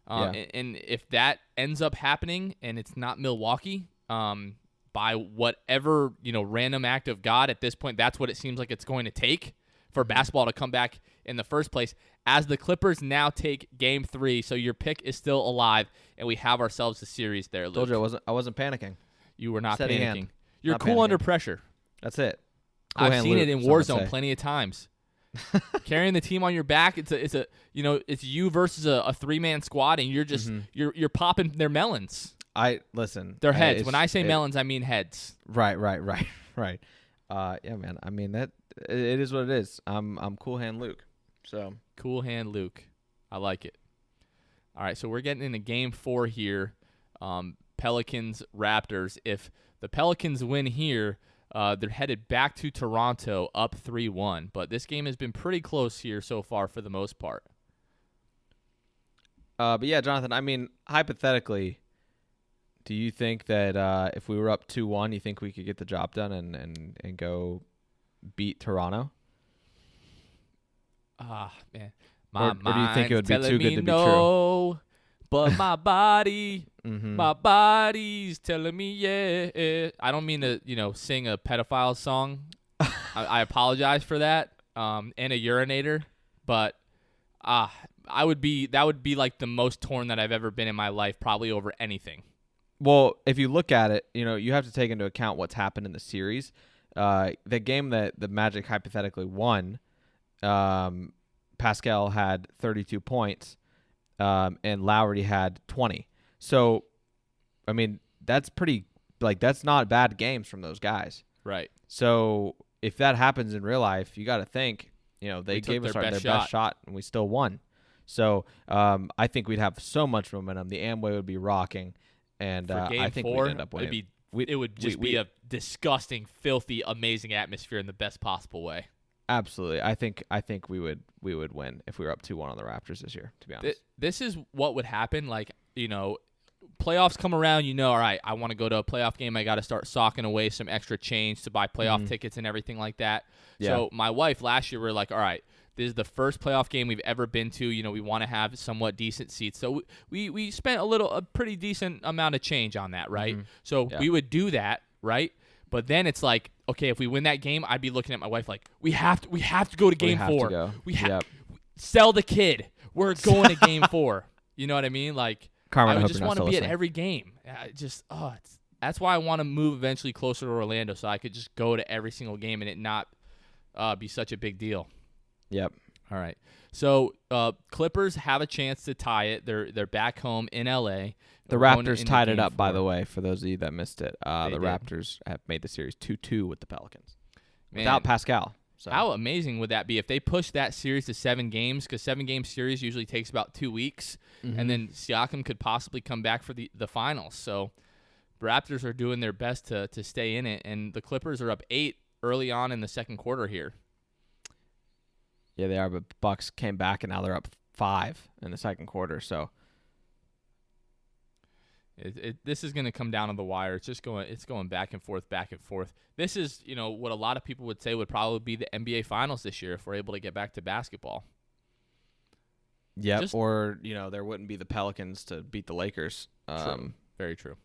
And if that ends up happening and it's not Milwaukee, by whatever, random act of God at this point, that's what it seems like it's going to take for basketball to come back in the first place. As the Clippers now take Game 3, so your pick is still alive, and we have ourselves a series there, Luke. Told you I wasn't panicking. You were not Steady panicking. hand. You're Not cool panicking. under pressure. That's it. Cool I've hand seen Luke, it in some would Warzone say. plenty of times. Carrying the team on your back, it's you versus a 3-man squad, and you're just you're popping their melons. Their Heads. When I say melons, I mean heads. Right. Yeah, man. I mean that it is what it is. I'm cool hand Luke. So Cool hand Luke. I like it. All right, so we're getting into Game 4 here. Pelicans Raptors. If the Pelicans win here, they're headed back to Toronto up 3-1. But this game has been pretty close here so far for the most part. but yeah, Jonathan, I mean, hypothetically, do you think that if we were up 2-1, you think we could get the job done and go beat Toronto? Man. Or do you think it would be too good to be no, but my body, Mm-hmm. my body's telling me yeah. I don't mean to, sing a pedophile song. I apologize for that. And a urinator, but that would be like the most torn that I've ever been in my life, probably over anything. Well, if you look at it, you have to take into account what's happened in the series. The game that the Magic hypothetically won, Pascal had 32 points, and Lowry had 20. So, I mean, that's that's not bad games from those guys. Right. So, if that happens in real life, you got to think, they gave us their best shot, and we still won. So, I think we'd have so much momentum. The Amway would be rocking, and For Game I think 4, we'd end up winning. it would just be a disgusting, filthy, amazing atmosphere in the best possible way. Absolutely. I think we would win if we were up 2-1 on the Raptors this year, to be honest. This is what would happen. Like, playoffs come around, all right, I want to go to a playoff game. I got to start socking away some extra change to buy playoff tickets and everything like that. Yeah. So my wife last year, we were like, all right, this is the first playoff game we've ever been to. We want to have somewhat decent seats. So we spent a pretty decent amount of change on that, right? So we would do that, right? But then it's like, okay, if we win that game, I'd be looking at my wife like, we have to go to Game 4. We have to sell the kid. We're going to Game 4. You know what I mean? Like, Carmen, I would just want to be listening. at every game. That's why I want to move eventually closer to Orlando, so I could just go to every single game and it not be such a big deal. Yep. All right. So Clippers have a chance to tie it. They're back home in LA. The We're going Raptors into tied it Game up, by 4. the way, for those of you that missed it. The did. Raptors have made the series 2-2 with the Pelicans. Man, Without Pascal. So. How amazing would that be if they push that series to 7 games? Because 7-game series usually takes about 2 weeks, and then Siakam could possibly come back for the finals. So the Raptors are doing their best to stay in it, and the Clippers are up 8 early on in the second quarter here. Yeah, they are, but Bucks came back, and now they're up 5 in the second quarter. So This is going to come down to the wire. It's going back and forth, back and forth. This is, what a lot of people would say would probably be the NBA Finals this year if we're able to get back to basketball. yeah, or there wouldn't be the Pelicans to beat the Lakers. True. Very true.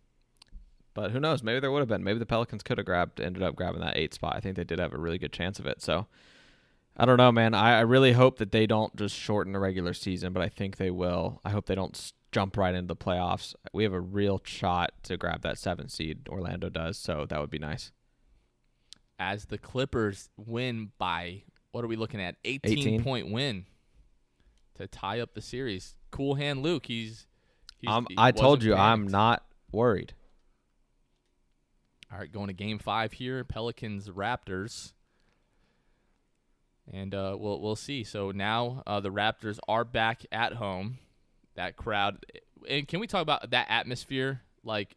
But who knows? Maybe there would have been. Maybe the Pelicans could have ended up grabbing that 8 spot. I think they did have a really good chance of it. So I don't know, man. I really hope that they don't just shorten the regular season, but I think they will. I hope they don't jump right into the playoffs. We have a real shot to grab that 7 seed. Orlando does, so that would be nice. As the Clippers win by, what are we looking at? 18. 18-point win to tie up the series. Cool hand, Luke. He I told you, wasn't I'm panicked. not worried. All right, going to Game 5 here. Pelicans Raptors. And we'll see. So now the Raptors are back at home. That crowd. And can we talk about that atmosphere? Like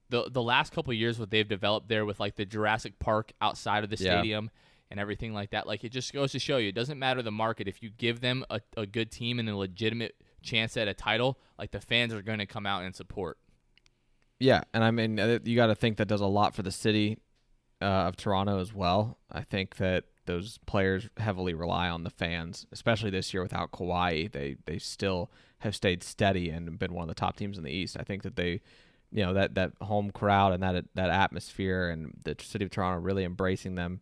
the last couple of years, what they've developed there with like the Jurassic Park outside of the stadium and everything like that. Like it just goes to show you, it doesn't matter the market. If you give them a good team and a legitimate chance at a title, like the fans are going to come out and support. Yeah, and I mean, you got to think that does a lot for the city of Toronto as well. I think that those players heavily rely on the fans, especially this year without Kawhi. They still have stayed steady and been one of the top teams in the East. I think that they, that home crowd and that atmosphere and the city of Toronto really embracing them,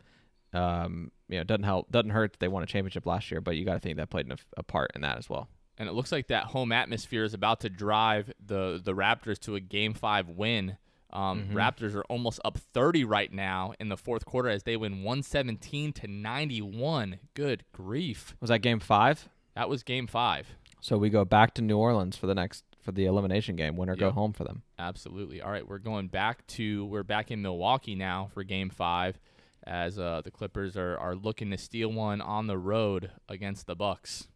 doesn't hurt that they won a championship last year, but you got to think that played a part in that as well. And it looks like that home atmosphere is about to drive the Raptors to a Game 5 win. Raptors are almost up 30 right now in the fourth quarter as they win 117-91. Good grief. Was that Game 5? That was Game 5. So we go back to New Orleans for the elimination game. Win or go home for them. Absolutely. All right, we're back in Milwaukee now for Game 5 as the Clippers are looking to steal one on the road against the Bucks.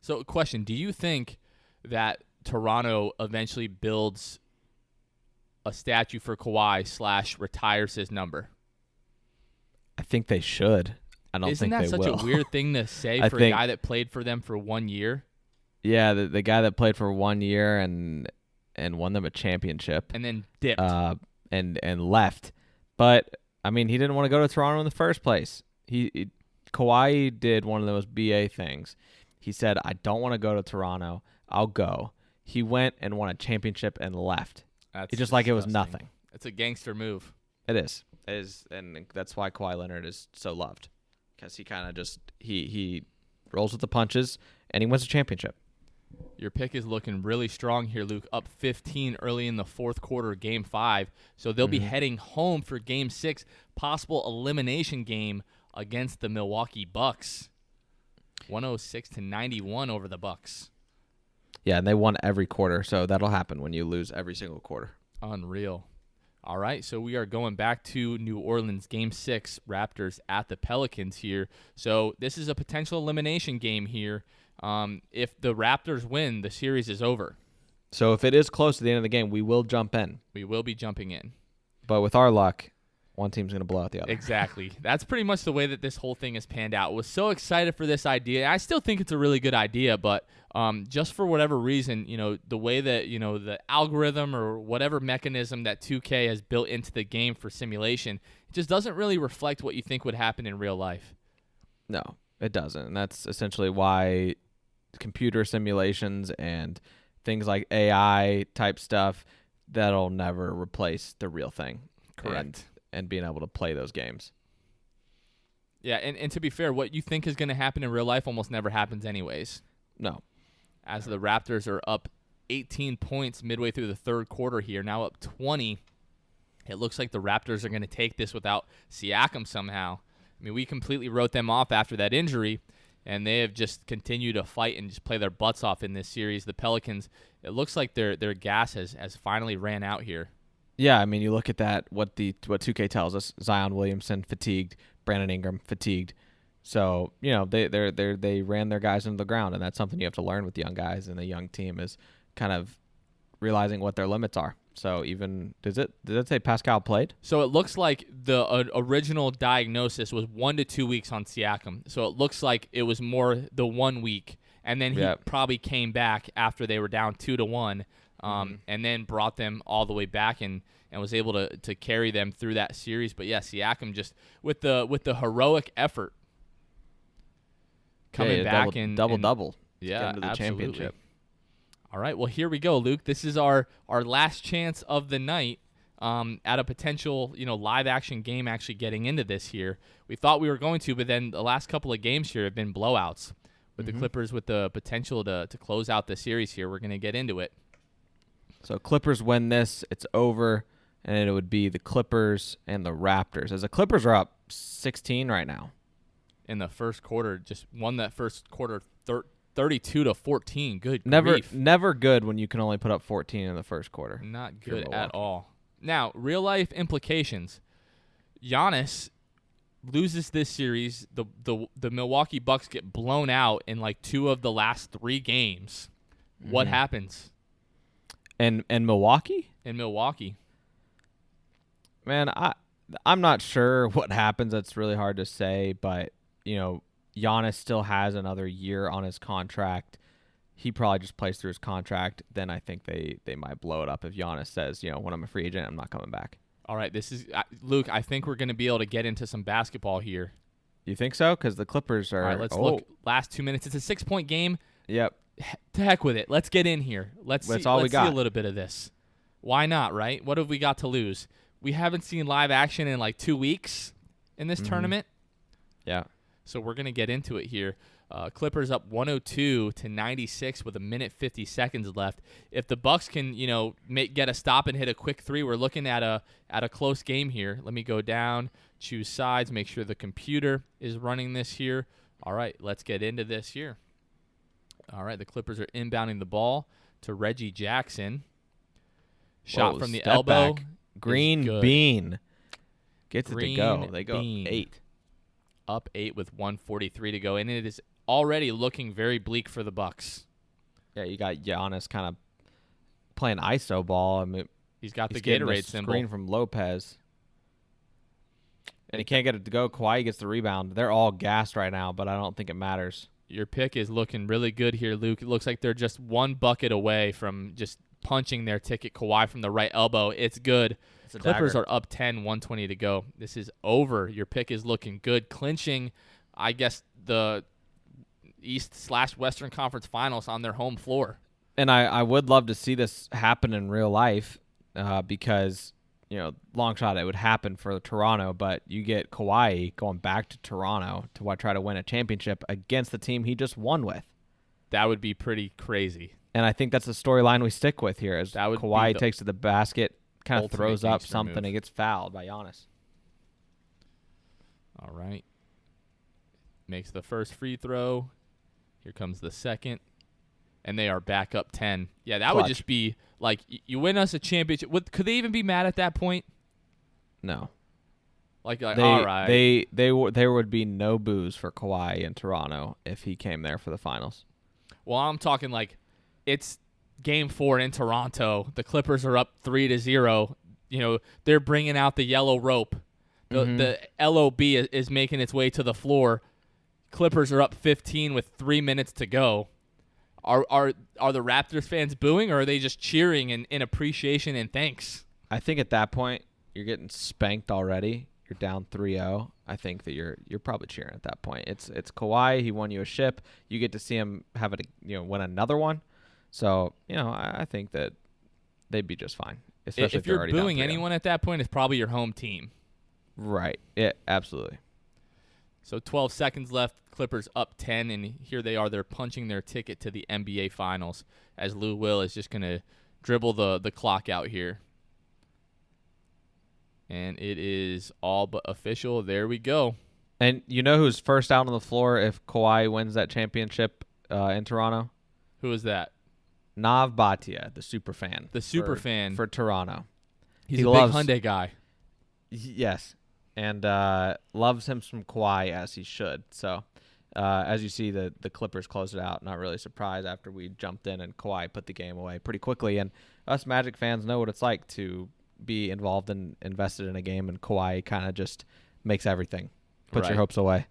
So, question, do you think that Toronto eventually builds a statue for Kawhi / retires his number? I think they should. I don't think they will. Isn't that such a weird thing to say for a guy that played for them for 1 year? Yeah, the guy that played for 1 year and won them a championship. And then dipped. And left. But, I mean, he didn't want to go to Toronto in the first place. Kawhi did one of those BA things. He said, I don't want to go to Toronto. I'll go. He went and won a championship and left. It's just like it was nothing. It's a gangster move. It is. And that's why Kawhi Leonard is so loved. Because he kind of just he rolls with the punches, and he wins a championship. Your pick is looking really strong here, Luke. Up 15 early in the fourth quarter, Game 5. So they'll be heading home for Game 6, possible elimination game against the Milwaukee Bucks. 106-91 over the Bucks. Yeah, and they won every quarter, so that'll happen when you lose every single quarter. Unreal. All right, so we are going back to New Orleans, Game 6, Raptors at the Pelicans here. So this is a potential elimination game here. If the Raptors win, the series is over. So if it is close to the end of the game, we will jump in. We will be jumping in. But with our luck, one team's going to blow out the other. Exactly. That's pretty much the way that this whole thing has panned out. I was so excited for this idea. I still think it's a really good idea, but just for whatever reason, the way that, the algorithm or whatever mechanism that 2K has built into the game for simulation, it just doesn't really reflect what you think would happen in real life. No, it doesn't. And that's essentially why computer simulations and things like AI type stuff, that'll never replace the real thing. Correct. And being able to play those games. Yeah, and to be fair, what you think is going to happen in real life almost never happens anyways. No. As the Raptors are up 18 points midway through the third quarter here, now up 20. It looks like the Raptors are going to take this without Siakam somehow. I mean, we completely wrote them off after that injury, and they have just continued to fight and just play their butts off in this series. The Pelicans, it looks like their gas has finally ran out here. Yeah, I mean, you look at that, what 2K tells us, Zion Williamson fatigued, Brandon Ingram fatigued. So, they ran their guys into the ground, and that's something you have to learn with young guys and the young team is kind of realizing what their limits are. So even did it say Pascal played? So it looks like the original diagnosis was 1 to 2 weeks on Siakam. So it looks like it was more the 1 week, and then he probably came back after they were down 2-1. And then brought them all the way back and was able to carry them through that series. But yeah, Siakam just with the heroic effort coming back and double. Yeah, into the absolutely. Championship. All right, well here we go, Luke. This is our last chance of the night at a potential live action game actually getting into this here. We thought we were going to, but then the last couple of games here have been blowouts with the Clippers with the potential to close out the series here. We're going to get into it. So Clippers win this, it's over, and it would be the Clippers and the Raptors. As the Clippers are up 16 right now. In the first quarter, just won that first quarter 32-14. Good Never grief. never good when you can only put up 14 in the first quarter. Not good at all. Now, real life implications. Giannis loses this series. The Milwaukee Bucks get blown out in like 2 of the last 3 games. What happens? And Milwaukee? In Milwaukee. Man, I'm not sure what happens. That's really hard to say, but Giannis still has another year on his contract. He probably just plays through his contract. Then I think they might blow it up if Giannis says, when I'm a free agent, I'm not coming back. All right, this is Luke. I think we're going to be able to get into some basketball here. You think so? Because the Clippers are. All right, let's look. Last 2 minutes. It's a 6-point game. Yep. To heck with it. Let's get in here. Let's see a little bit of this. Why not? Right? What have we got to lose? We haven't seen live action in like 2 weeks in this tournament. Yeah. So we're going to get into it here. Clippers up 102-96 with 1:50 seconds left. If the Bucks can, get a stop and hit a quick 3, we're looking at a close game here. Let me go down, choose sides, make sure the computer is running this here. All right, let's get into this here. All right, the Clippers are inbounding the ball to Reggie Jackson. Shot from the elbow. Back. Green bean gets it to go. They go 8. Up 8 with 1:43 to go, and it is already looking very bleak for the Bucks. Yeah, you got Giannis kind of playing iso ball. I mean, he's got the Gatorade symbol. Screen from Lopez, and he can't get it to go. Kawhi gets the rebound. They're all gassed right now, but I don't think it matters. Your pick is looking really good here, Luke. It looks like they're just one bucket away from just punching their ticket. Kawhi from the right elbow. It's good. Clippers are up 10, 120 to go. This is over. Your pick is looking good. Clinching, I guess, the East/Western Conference Finals on their home floor. And I would love to see this happen in real life because, long shot it would happen for Toronto, but you get Kawhi going back to Toronto to try to win a championship against the team he just won with. That would be pretty crazy. And I think that's a storyline we stick with here as Kawhi takes to the basket, kind of throws up something, and gets fouled by Giannis. All right. Makes the first free throw. Here comes the second. And they are back up 10. Yeah, that would just be like, you win us a championship. Could they even be mad at that point? No. All right. There would be no boos for Kawhi in Toronto if he came there for the finals. Well, I'm talking like it's Game 4 in Toronto. The Clippers are up 3-0. They're bringing out the yellow rope. The LOB is making its way to the floor. Clippers are up 15 with 3 minutes to go. Are the Raptors fans booing, or are they just cheering in appreciation and thanks? I think at that point you're getting spanked already. You're down 3-0. I think that you're probably cheering at that point. It's Kawhi. He won you a ship. You get to see him have it, win another one. So I think that they'd be just fine. Especially if you're booing anyone at that point, it's probably your home team. Right. Yeah. Absolutely. So 12 seconds left. Clippers up 10, and here they are. They're punching their ticket to the NBA Finals as Lou Will is just going to dribble the clock out here. And it is all but official. There we go. And you know who's first out on the floor if Kawhi wins that championship in Toronto? Who is that? Nav Bhatia, the super fan. The super fan. For Toronto. He's a big Hyundai guy. Yes. And loves him some Kawhi as he should. So, as you see, the Clippers closed it out. Not really surprised after we jumped in and Kawhi put the game away pretty quickly. And us Magic fans know what it's like to be involved and invested in a game, and Kawhi kind of just makes everything. Put your hopes away.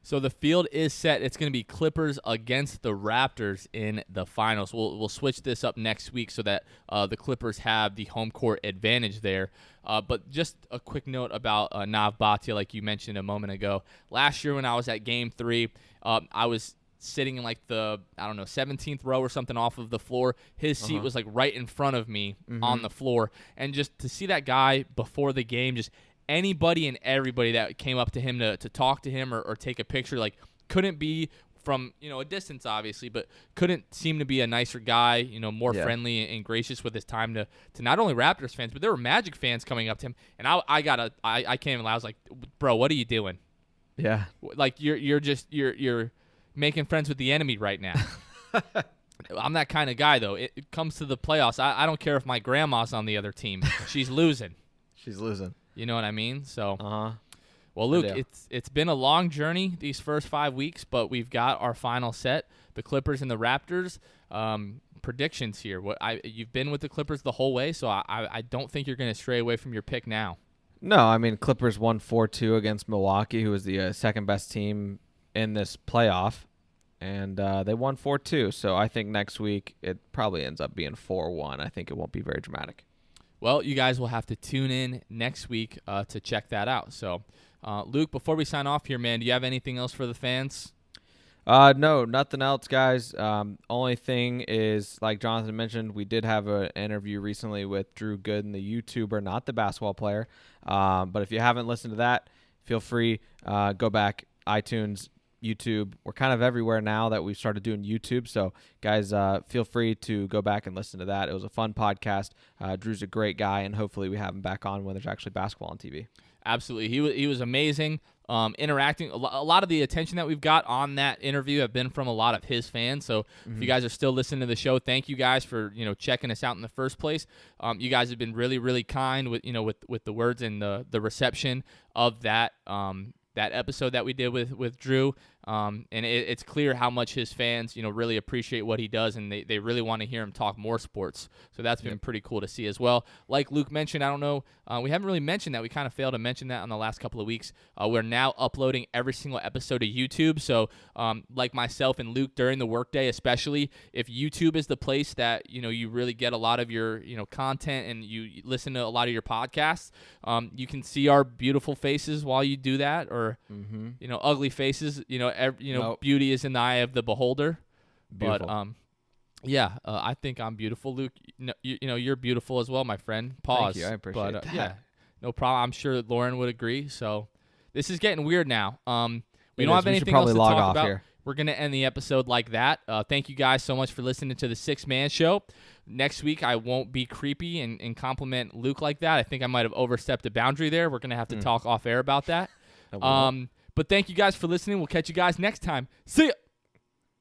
So the field is set. It's going to be Clippers against the Raptors in the finals. We'll switch this up next week so that the Clippers have the home court advantage there. But just a quick note about Nav Bhatia, like you mentioned a moment ago. Last year when I was at Game 3, I was sitting in like the 17th row or something off of the floor. His seat was like right in front of me on the floor, and just to see that guy before the game, just anybody and everybody that came up to him to talk to him or take a picture, like couldn't be from a distance obviously, but couldn't seem to be a nicer guy, more friendly and gracious with his time to not only Raptors fans, but there were Magic fans coming up to him, and I came and I was like, bro, what are you doing? Yeah, like you're making friends with the enemy right now. I'm that kind of guy, though. It comes to the playoffs. I don't care if my grandma's on the other team. She's losing. She's losing. You know what I mean? So, Uh-huh. Well, Luke, it's been a long journey these first 5 weeks, but we've got our final set, the Clippers and the Raptors. Predictions here. You've been with the Clippers the whole way, so I don't think you're going to stray away from your pick now. No, I mean, Clippers won 4-2 against Milwaukee, who was the second-best team in this playoff, and they won 4-2. So I think next week it probably ends up being 4-1. I think it won't be very dramatic. Well, you guys will have to tune in next week to check that out. So, Luke, before we sign off here, man, do you have anything else for the fans? No, nothing else, guys. Only thing is, like Jonathan mentioned, we did have an interview recently with Drew Gooden, the YouTuber, not the basketball player. But if you haven't listened to that, feel free, go back, iTunes, YouTube. We're kind of everywhere now that we've started doing YouTube. So, guys, feel free to go back and listen to that. It was a fun podcast. Drew's a great guy, and hopefully we have him back on when there's actually basketball on TV. Absolutely. He was amazing. Interacting. A lot of the attention that we've got on that interview have been from a lot of his fans. So if you guys are still listening to the show, thank you guys for checking us out in the first place. You guys have been really, really kind with the words and the reception of that episode that we did with Drew. And it's clear how much his fans, really appreciate what he does, and they really want to hear him talk more sports. So that's been pretty cool to see as well. Like Luke mentioned, I don't know, we haven't really mentioned that. We kind of failed to mention that in the last couple of weeks. We're now uploading every single episode to YouTube. So like myself and Luke during the workday, especially if YouTube is the place that, you really get a lot of your, content and you listen to a lot of your podcasts, you can see our beautiful faces while you do that, or, ugly faces, Nope. Beauty is in the eye of the beholder. Beautiful. But I think I'm beautiful, Luke. You're beautiful as well, my friend. Pause. Thank you. I appreciate that. Yeah, no problem. I'm sure Lauren would agree. So this is getting weird now. We don't have anything else to talk about. Here. We're gonna end the episode like that. Thank you guys so much for listening to the Six Man Show. Next week I won't be creepy and compliment Luke like that. I think I might have overstepped a boundary there. We're gonna have to talk off air about that. But thank you guys for listening. We'll catch you guys next time. See ya.